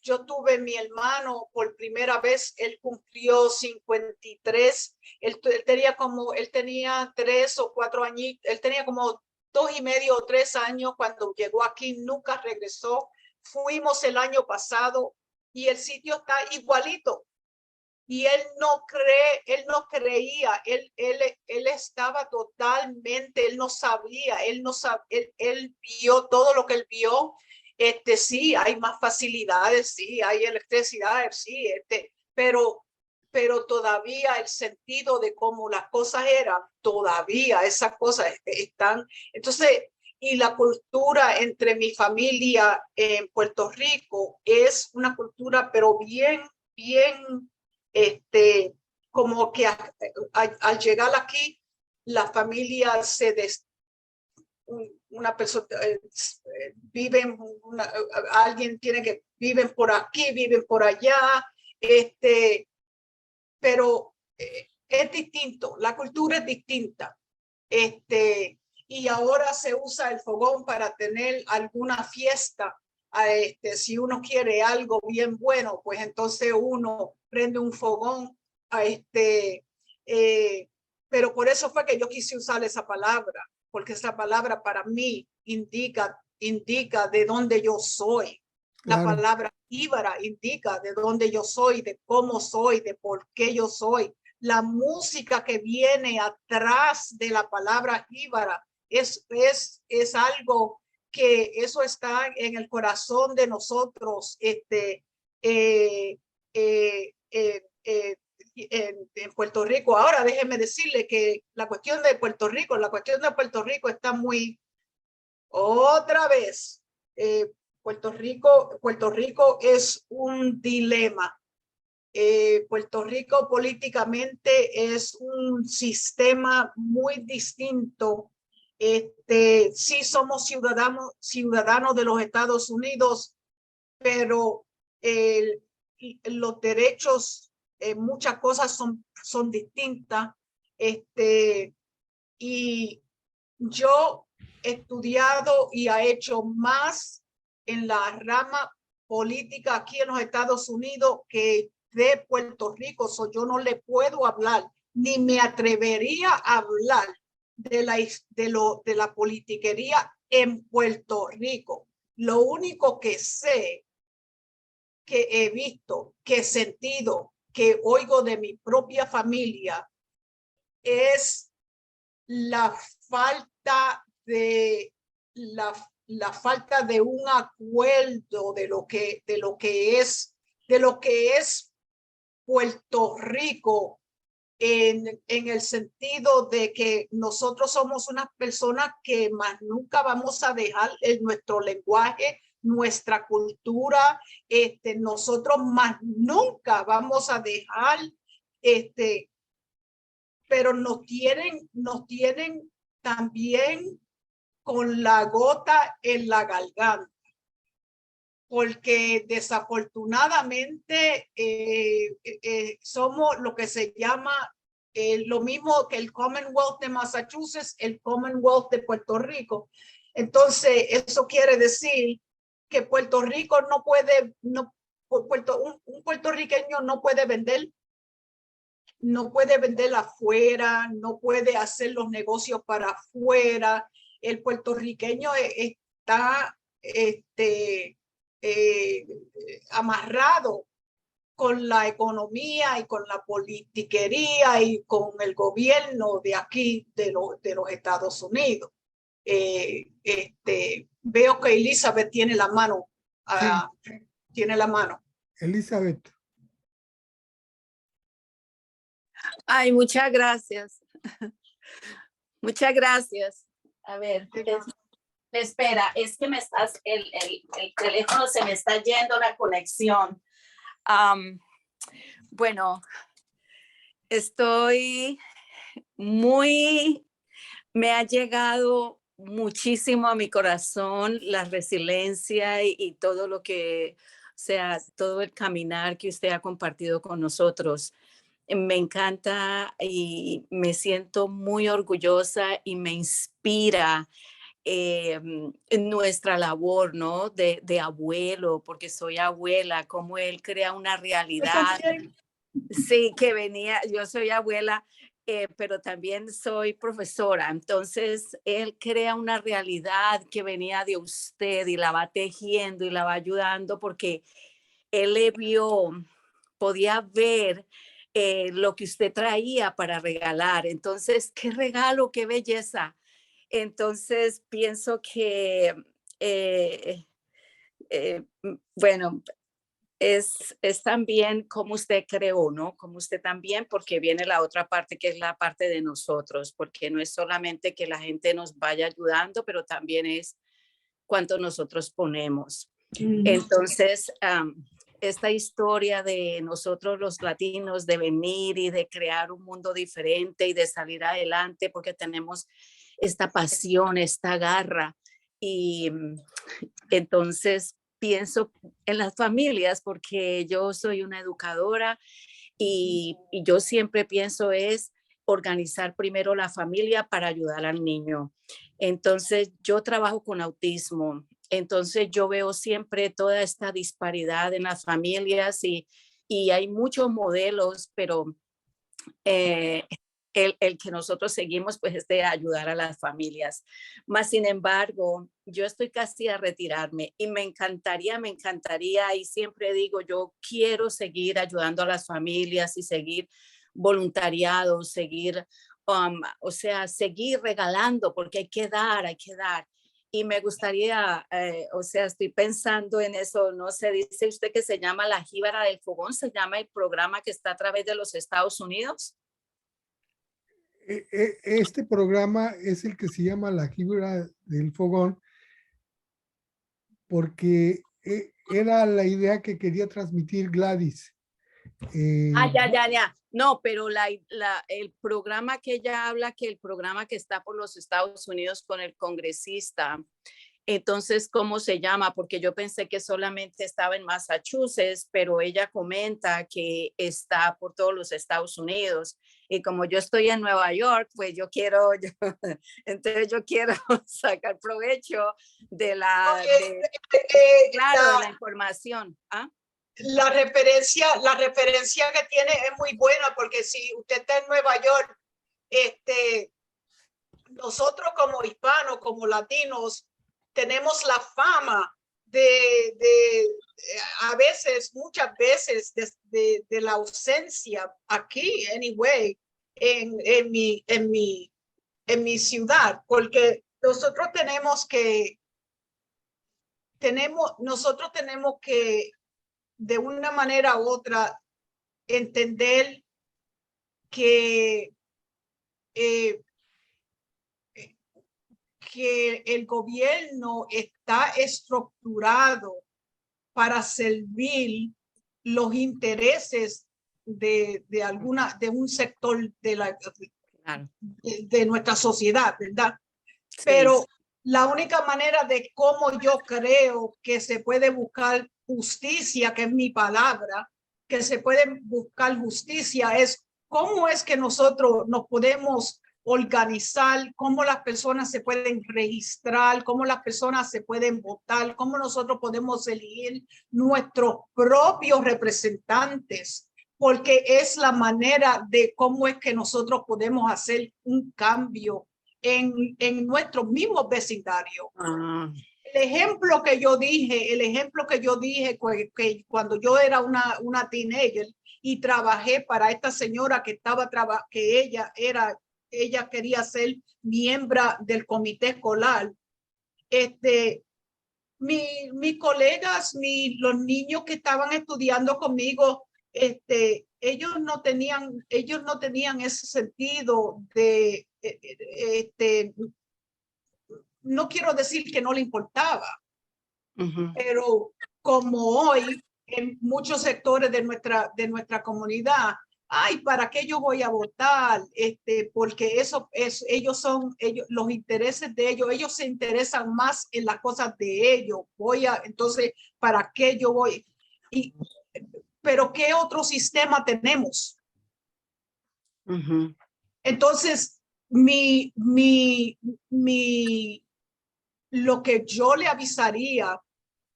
Yo tuve mi hermano por primera vez, él cumplió 53, él tenía 3 o 4 años, él tenía como 2.5 o 3 años. Cuando llegó aquí nunca regresó. Fuimos el año pasado y el sitio está igualito. Y él no creía, él estaba totalmente, él no sabía, él vio todo lo que él vio. Sí, hay más facilidades, sí, hay electricidad, sí, pero todavía el sentido de cómo las cosas eran, todavía esas cosas están. Entonces, y la cultura entre mi familia en Puerto Rico es una cultura, pero bien, como que al llegar aquí, la familia una persona viven, alguien tiene que viven por aquí, viven por allá, pero es distinto, la cultura es distinta. Y ahora se usa el fogón para tener alguna fiesta. Si uno quiere algo bien bueno, pues entonces uno prende un fogón. Pero por eso fue que yo quise usar esa palabra, porque esa palabra para mí indica de dónde yo soy. La Claro, palabra jíbara indica de dónde yo soy, de cómo soy, de por qué yo soy. La música que viene atrás de la palabra jíbara es algo que eso está en el corazón de nosotros. En Puerto Rico. Ahora déjeme decirle que la cuestión de Puerto Rico está muy, otra vez, Puerto Rico es un dilema. Puerto Rico políticamente es un sistema muy distinto. Sí somos ciudadanos de los Estados Unidos, pero los derechos, muchas cosas son distintas. Y yo he estudiado y he hecho más en la rama política aquí en los Estados Unidos que de Puerto Rico. Yo no le puedo hablar, ni me atrevería a hablar de la politiquería en Puerto Rico. Lo único que sé, que he visto, que he sentido, que oigo de mi propia familia es la falta de la falta de un acuerdo de lo que es Puerto Rico, en el sentido de que nosotros somos unas personas que más nunca vamos a dejar nuestro lenguaje, nuestra cultura. Nosotros más nunca vamos a dejar, pero nos tienen también con la gota en la garganta, porque desafortunadamente somos lo que se llama lo mismo que el Commonwealth de Massachusetts, el Commonwealth de Puerto Rico. Entonces, eso quiere decir que Puerto Rico no puede, un puertorriqueño no puede vender afuera, no puede hacer los negocios para afuera. El puertorriqueño está amarrado con la economía y con la politiquería y con el gobierno de aquí, de los Estados Unidos. Veo que Elizabeth tiene la mano. sí, Tiene la mano. Elizabeth. Ay, muchas gracias. Muchas gracias. A ver, espera, es que el teléfono se me está yendo la conexión. Bueno, me ha llegado muchísimo a mi corazón la resiliencia y todo lo que, o sea, todo el caminar que usted ha compartido con nosotros. Me encanta y me siento muy orgullosa y me inspira en nuestra labor, ¿no? De abuelo, porque soy abuela, cómo él crea una realidad. Sí, yo soy abuela. pero también soy profesora. Entonces, él crea una realidad que venía de usted y la va tejiendo y la va ayudando porque él le vio, podía ver lo que usted traía para regalar. Entonces, qué regalo, qué belleza. Entonces, pienso que, bueno, es también como usted creó, ¿no? Como usted también, porque viene la otra parte que es la parte de nosotros, porque no es solamente que la gente nos vaya ayudando, pero también es cuánto nosotros ponemos. Entonces, esta historia de nosotros los latinos de venir y de crear un mundo diferente y de salir adelante porque tenemos esta pasión, esta garra. Y entonces pienso en las familias porque yo soy una educadora y yo siempre pienso es organizar primero la familia para ayudar al niño. Entonces, yo trabajo con autismo, entonces yo veo siempre toda esta disparidad en las familias y hay muchos modelos, pero eh, el que nosotros seguimos pues es de ayudar a las familias. Más sin embargo, yo estoy casi a retirarme y me encantaría y siempre digo, yo quiero seguir ayudando a las familias y seguir voluntariado, seguir, o sea, seguir regalando porque hay que dar, hay que dar. Y me gustaría, o sea, estoy pensando en eso, no sé, dice usted que se llama La Jíbara del Fogón, se llama el programa que está a través de los Estados Unidos. Este programa es el que se llama La Jíbara del Fogón porque era la idea que quería transmitir Gladys. Ya. No, pero el programa que ella habla, que el programa que está por los Estados Unidos con el congresista, entonces, ¿cómo se llama? Porque yo pensé que solamente estaba en Massachusetts, pero ella comenta que está por todos los Estados Unidos. Y como yo estoy en Nueva York, pues entonces yo quiero sacar provecho de claro, de la información. ¿Ah? La referencia que tiene es muy buena porque si usted está en Nueva York, nosotros como hispanos, como latinos, tenemos la fama a veces, muchas veces, de la ausencia aquí, anyway, en mi ciudad, porque nosotros tenemos que, de una manera u otra, entender que el gobierno está estructurado para servir los intereses de un sector de nuestra sociedad, ¿verdad? Sí. Pero la única manera de cómo yo creo que se puede buscar justicia, que es mi palabra, que se puede buscar justicia es cómo es que nosotros nos podemos organizar, cómo las personas se pueden registrar, cómo las personas se pueden votar, cómo nosotros podemos elegir nuestros propios representantes, porque es la manera de cómo es que nosotros podemos hacer un cambio en nuestros mismos vecindarios. El ejemplo que yo dije que cuando yo era una teenager y trabajé para esta señora que ella quería ser miembro del comité escolar. Mis colegas, los niños que estaban estudiando conmigo, ellos no tenían ese sentido de, no quiero decir que no le importaba, pero como hoy en muchos sectores de nuestra comunidad, ay, ¿para qué yo voy a votar? Porque ellos los intereses de ellos se interesan más en las cosas de ellos. Entonces, ¿para qué yo voy? Pero ¿qué otro sistema tenemos? Entonces, lo que yo le avisaría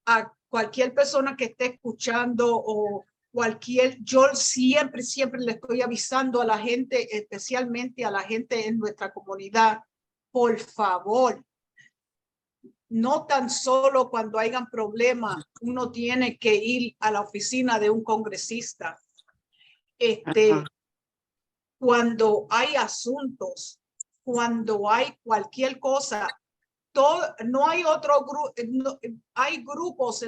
a cualquier persona que esté escuchando yo siempre le estoy avisando a la gente, especialmente a la gente en nuestra comunidad, por favor, no tan solo cuando hayan problemas, uno tiene que ir a la oficina de un congresista. Cuando hay asuntos, cuando hay cualquier cosa, no hay otro grupo, hay grupos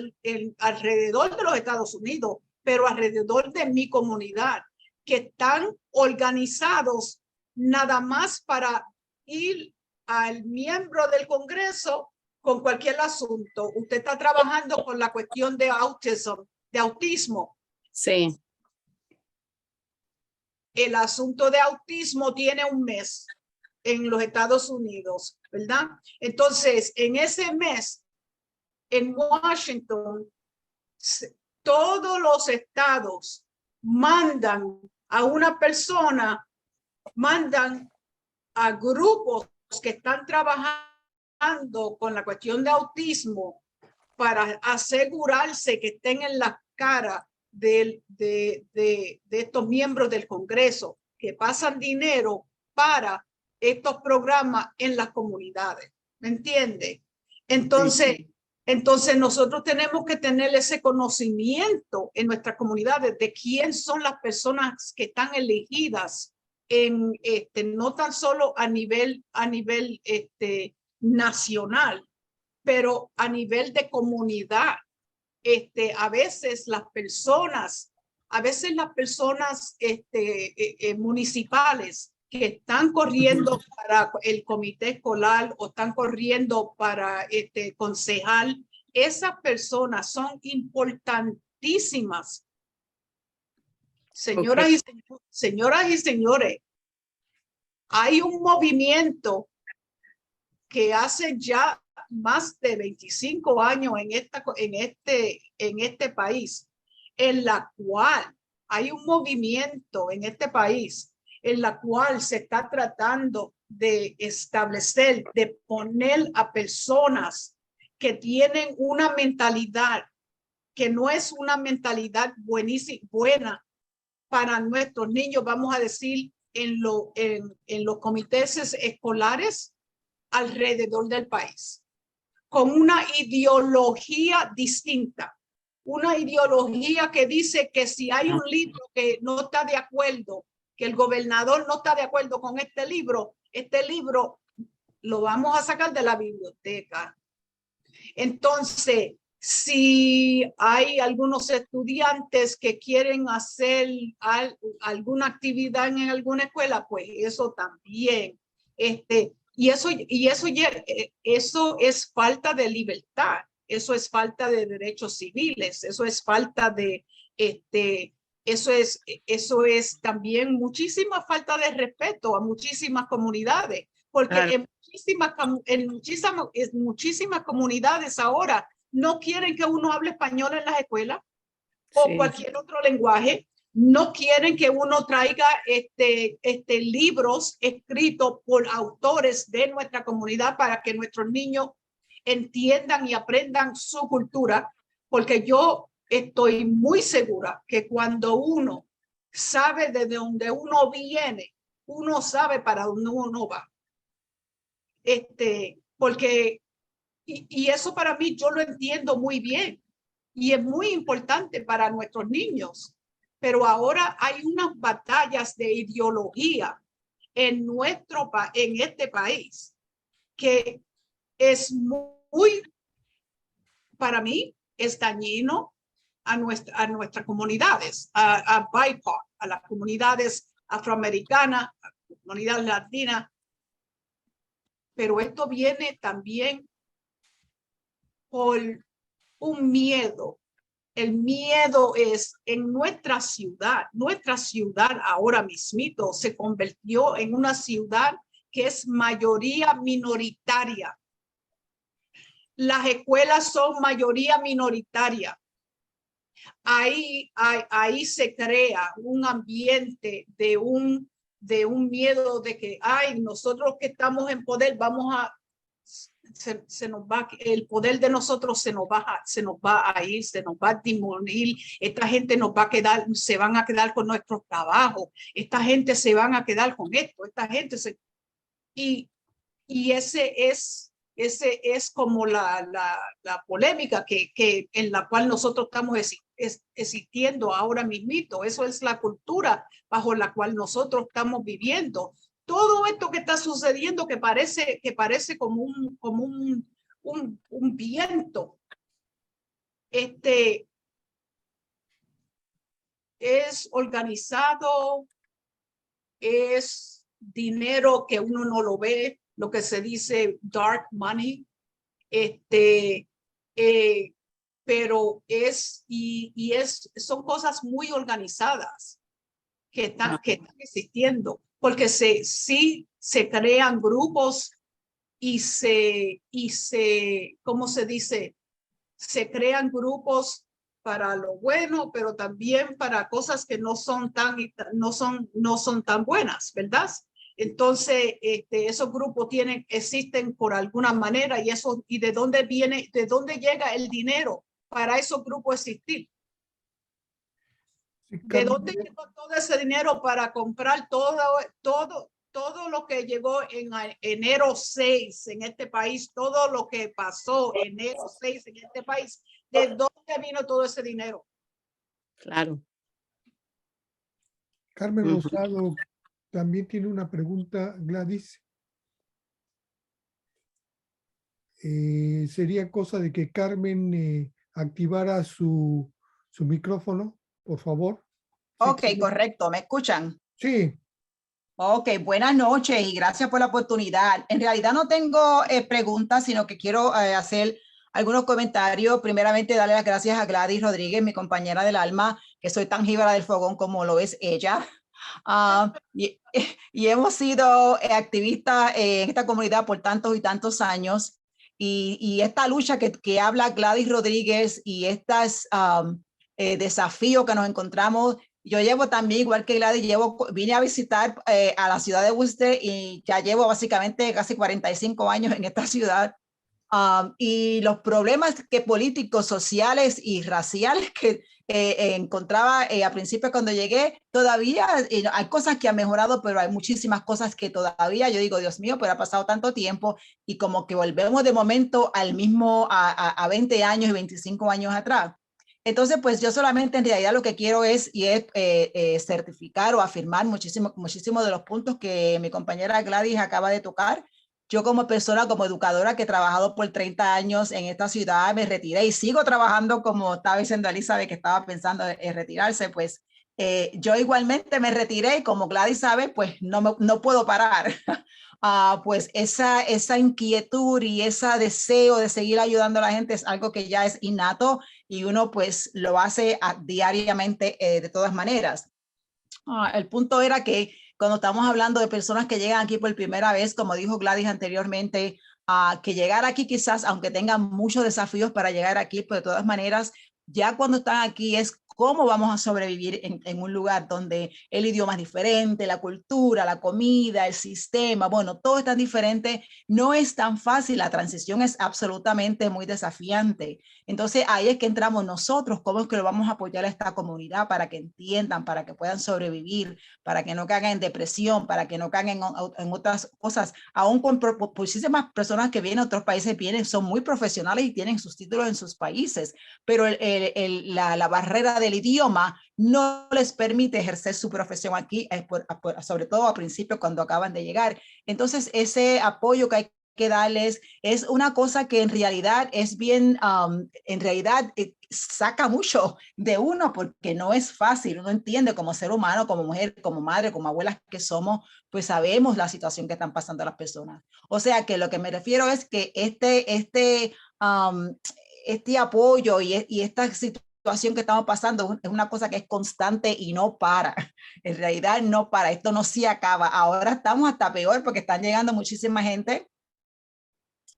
alrededor de los Estados Unidos, pero alrededor de mi comunidad, que están organizados nada más para ir al miembro del Congreso con cualquier asunto. Usted está trabajando con la cuestión de autismo. Sí. El asunto de autismo tiene un mes en los Estados Unidos, ¿verdad? Entonces, en ese mes, en Washington, todos los estados mandan a una persona, mandan a grupos que están trabajando con la cuestión de autismo para asegurarse que estén en la cara de estos miembros del Congreso, que pasan dinero para estos programas en las comunidades. ¿Me entiende? Entonces, Sí. Entonces nosotros tenemos que tener ese conocimiento en nuestras comunidades de quién son las personas que están elegidas en no tan solo a nivel nacional, pero a nivel de comunidad. A veces las personas municipales que están corriendo para el comité escolar o están corriendo para concejal, esas personas son importantísimas. Señoras y señores, hay un movimiento que hace ya más de 25 años en este país, en la cual hay un movimiento en este país en la cual se está tratando de establecer, de poner a personas que tienen una mentalidad que no es una mentalidad buena para nuestros niños, vamos a decir, en los comités escolares alrededor del país, con una ideología distinta, una ideología que dice que si hay un libro que no está de acuerdo, que el gobernador no está de acuerdo con este libro lo vamos a sacar de la biblioteca. Entonces, si hay algunos estudiantes que quieren hacer alguna actividad en alguna escuela, pues eso también. Y eso es falta de libertad, eso es falta de derechos civiles, eso es falta de, eso es también muchísima falta de respeto a muchísimas comunidades, porque en muchísimas comunidades ahora no quieren que uno hable español en las escuelas o cualquier otro lenguaje. No quieren que uno traiga libros escritos por autores de nuestra comunidad para que nuestros niños entiendan y aprendan su cultura, porque yo estoy muy segura que cuando uno sabe de dónde uno viene, uno sabe para dónde uno va. Porque y eso para mí yo lo entiendo muy bien y es muy importante para nuestros niños. Pero ahora hay unas batallas de ideología en este país que es muy, para mí, es dañino a nuestras comunidades, a BIPOC, a las comunidades afroamericanas, a las comunidades latinas. Pero esto viene también por un miedo. El miedo es en nuestra ciudad ahora mismito se convirtió en una ciudad que es mayoría minoritaria. Las escuelas son mayoría minoritaria. Ahí se crea un ambiente de un miedo de que, nosotros que estamos en poder vamos a se nos va, el poder de nosotros se nos va a ir, se nos va a disminuir. Esta gente nos va a quedar, se van a quedar con nuestros trabajos. Esta gente se van a quedar con esto. Esta gente se, y ese es como la polémica que en la cual nosotros estamos existiendo ahora mismito. Eso es la cultura bajo la cual nosotros estamos viviendo. Todo esto que está sucediendo que parece como un viento, es organizado, es dinero que uno no lo ve, lo que se dice dark money, pero son cosas muy organizadas que están existiendo, porque sí se crean grupos y ¿cómo se dice? Se crean grupos para lo bueno, pero también para cosas que no son tan buenas, ¿verdad? Entonces, esos grupos existen por alguna manera y de dónde llega el dinero para esos grupos existir. ¿De dónde llegó todo ese dinero para comprar todo lo que llegó en enero 6 en este país? Todo lo que pasó enero 6 en este país. ¿De dónde vino todo ese dinero? Claro. Carmen Rosado también tiene una pregunta, Gladys. Sería cosa de que Carmen activara su micrófono, por favor. Ok, correcto. ¿Me escuchan? Sí. Ok, buenas noches y gracias por la oportunidad. En realidad no tengo preguntas, sino que quiero hacer algunos comentarios. Primeramente, darle las gracias a Gladys Rodríguez, mi compañera del alma, que soy tan jíbara del fogón como lo es ella. Y hemos sido activistas en esta comunidad por tantos y tantos años. Y esta lucha que habla Gladys Rodríguez y estos desafíos que nos encontramos, yo llevo también, igual que Gladys, vine a visitar a la ciudad de Worcester y ya llevo básicamente casi 45 años en esta ciudad. Y los problemas políticos, sociales y raciales que encontraba a principio cuando llegué, todavía hay cosas que han mejorado, pero hay muchísimas cosas que todavía yo digo, Dios mío, pero ha pasado tanto tiempo y como que volvemos de momento al mismo a 20 años y 25 años atrás. Entonces, pues yo solamente en realidad lo que quiero es certificar o afirmar muchísimo de los puntos que mi compañera Gladys acaba de tocar. Yo como persona, como educadora que he trabajado por 30 años en esta ciudad, me retiré y sigo trabajando como estaba diciendo Elizabeth, que estaba pensando en retirarse, pues yo igualmente me retiré y como Gladys sabe, pues no puedo parar. Pues esa inquietud y ese deseo de seguir ayudando a la gente es algo que ya es innato y uno pues lo hace diariamente de todas maneras. El punto era que cuando estamos hablando de personas que llegan aquí por primera vez, como dijo Gladys anteriormente, que llegar aquí quizás, aunque tengan muchos desafíos para llegar aquí, pero de todas maneras, ya cuando están aquí es cómo vamos a sobrevivir en un lugar donde el idioma es diferente, la cultura, la comida, el sistema, bueno, todo es tan diferente, no es tan fácil, la transición es absolutamente muy desafiante. Entonces ahí es que entramos nosotros, cómo es que lo vamos a apoyar a esta comunidad para que entiendan, para que puedan sobrevivir, para que no caigan en depresión, para que no caigan en otras cosas. Aún con muchísimas personas que vienen a otros países, son muy profesionales y tienen sus títulos en sus países, pero la barrera del idioma no les permite ejercer su profesión aquí, sobre todo al principio cuando acaban de llegar. Entonces ese apoyo que hay que darles es una cosa que en realidad es bien, en realidad saca mucho de uno porque no es fácil, uno entiende como ser humano, como mujer, como madre, como abuelas que somos, pues sabemos la situación que están pasando las personas. O sea que lo que me refiero es que este apoyo y esta situación que estamos pasando es una cosa que es constante y no para. En realidad no para, esto no se acaba. Ahora estamos hasta peor porque están llegando muchísima gente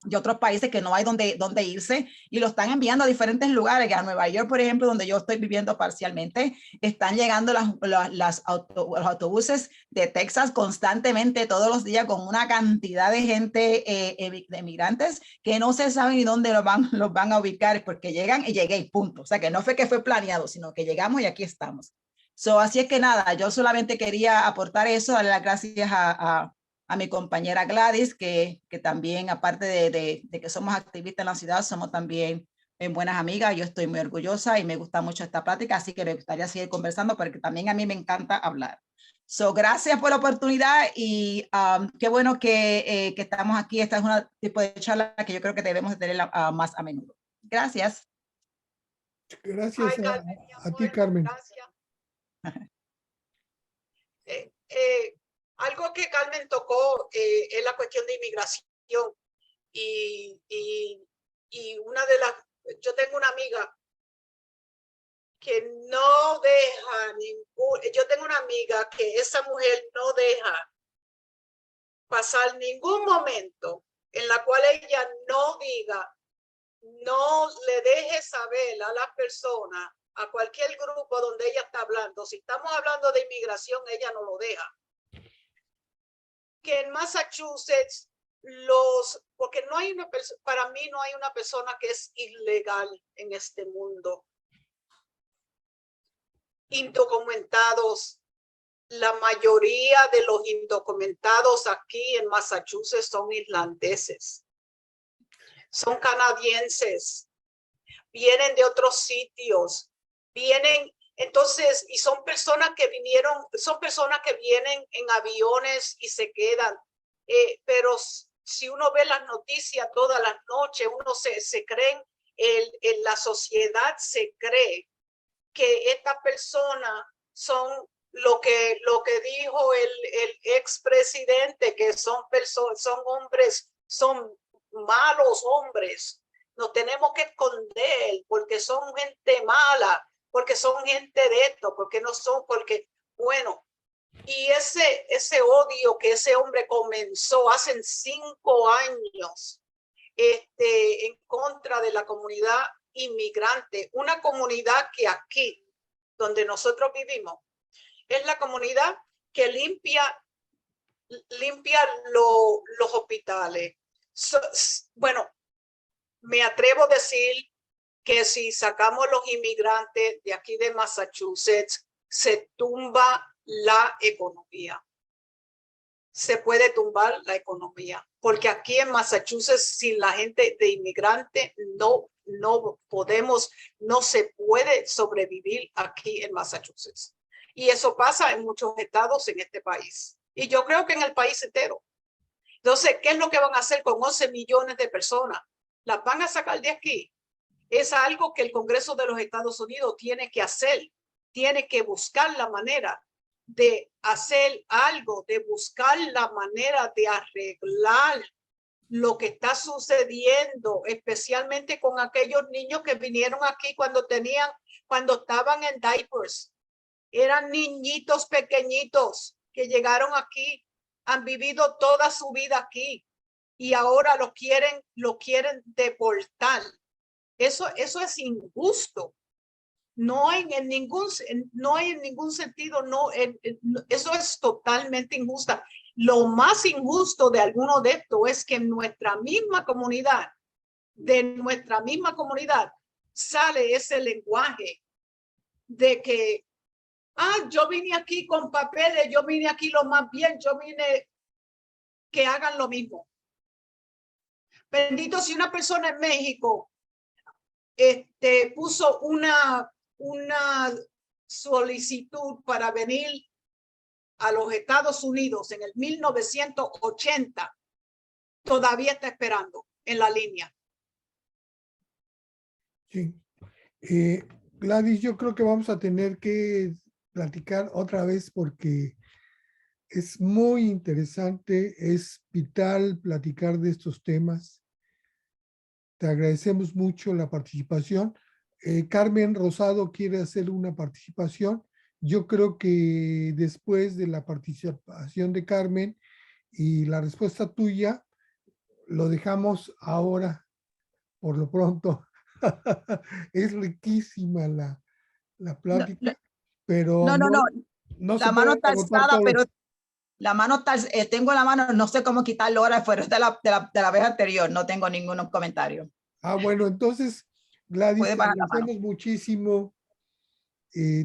de otros países que no hay donde irse y lo están enviando a diferentes lugares. A Nueva York, por ejemplo, donde yo estoy viviendo parcialmente, están llegando los autobuses de Texas constantemente todos los días con una cantidad de gente, de emigrantes, que no se sabe ni dónde los van a ubicar, porque llegan y llegué y punto. O sea, que no fue que fue planeado, sino que llegamos y aquí estamos. Así es que nada, yo solamente quería aportar eso, darle las gracias a mi compañera Gladys, que también, aparte de que somos activistas en la ciudad, somos también buenas amigas. Yo estoy muy orgullosa y me gusta mucho esta plática, así que me gustaría seguir conversando porque también a mí me encanta hablar. Gracias por la oportunidad y qué bueno que estamos aquí. Esta es un tipo de charla que yo creo que debemos de tener más a menudo. Gracias. Gracias. Ay, Carmen, a ti, Carmen. Gracias. Algo que Carmen tocó es la cuestión de inmigración y una de las, yo tengo una amiga que no deja yo tengo una amiga que esa mujer no deja pasar ningún momento en la cual ella no diga, no le deje saber a las personas, a cualquier grupo donde ella está hablando. Si estamos hablando de inmigración, ella no lo deja. Que en Massachusetts porque no hay para mí no hay una persona que es ilegal en este mundo. Indocumentados, la mayoría de los indocumentados aquí en Massachusetts son irlandeses, son canadienses, vienen de otros sitios, entonces, y son personas que vienen en aviones y se quedan, pero si uno ve las noticias todas las noches, uno se cree, en la sociedad se cree que estas personas son lo que dijo el expresidente, que son hombres, son malos hombres. Nos tenemos que esconder porque son gente mala, porque son gente de esto, porque no son, porque, bueno, y ese odio que ese hombre comenzó hace 5 años en contra de la comunidad inmigrante, una comunidad que aquí, donde nosotros vivimos, es la comunidad que limpia los hospitales. Bueno, me atrevo a decir que si sacamos los inmigrantes de aquí de Massachusetts, se tumba la economía. Se puede tumbar la economía, porque aquí en Massachusetts, sin la gente de inmigrante, no se puede sobrevivir aquí en Massachusetts. Y eso pasa en muchos estados en este país. Y yo creo que en el país entero. Entonces, ¿qué es lo que van a hacer con 11 millones de personas? ¿Las van a sacar de aquí? Es algo que el Congreso de los Estados Unidos tiene que hacer. Tiene que buscar la manera de hacer algo, de buscar la manera de arreglar lo que está sucediendo, especialmente con aquellos niños que vinieron aquí cuando estaban en diapers. Eran niñitos pequeñitos que llegaron aquí, han vivido toda su vida aquí y ahora lo quieren deportar. Eso es injusto. No hay en ningún sentido, eso es totalmente injusta. Lo más injusto de alguno de esto es que en de nuestra misma comunidad, sale ese lenguaje de que, yo vine aquí con papeles, yo vine aquí lo más bien, yo vine que hagan lo mismo. Bendito si una persona en México puso una solicitud para venir a los Estados Unidos en el 1980, todavía está esperando en la línea. Sí. Gladys, yo creo que vamos a tener que platicar otra vez porque es muy interesante, es vital platicar de estos temas. Te agradecemos mucho la participación. Carmen Rosado quiere hacer una participación. Yo creo que después de la participación de Carmen y la respuesta tuya, lo dejamos ahora, por lo pronto. Es riquísima la plática, pero No. no se La mano puede está agotar alzada, todo. pero la mano está, tengo la mano, no sé cómo quitarlo ahora, fuera de la vez anterior, no tengo ningún comentario. Ah, bueno, entonces, Gladys, Puede te bajar la mano. agradecemos muchísimo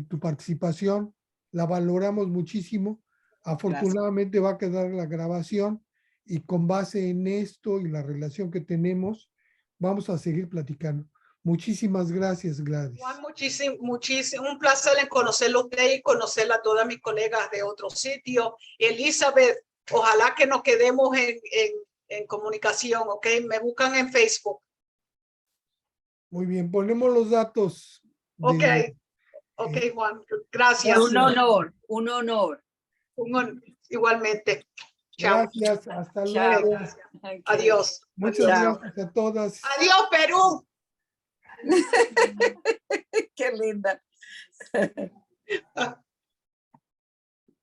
tu participación, la valoramos muchísimo. Afortunadamente va a quedar la grabación y con base en esto y la relación que tenemos, vamos a seguir platicando. Muchísimas gracias, Gladys. Juan, muchísimo, un placer en conocerlo a usted y conocerla a todas mis colegas de otro sitio. Elizabeth, ojalá que nos quedemos en comunicación, ¿ok? Me buscan en Facebook. Muy bien, ponemos los datos. Ok, Juan, gracias. Un honor, un honor. Igualmente. Chao. Gracias, hasta Chao. luego. Ok. Adiós. Muchas Chao. gracias a todas. Adiós, Perú. Qué linda.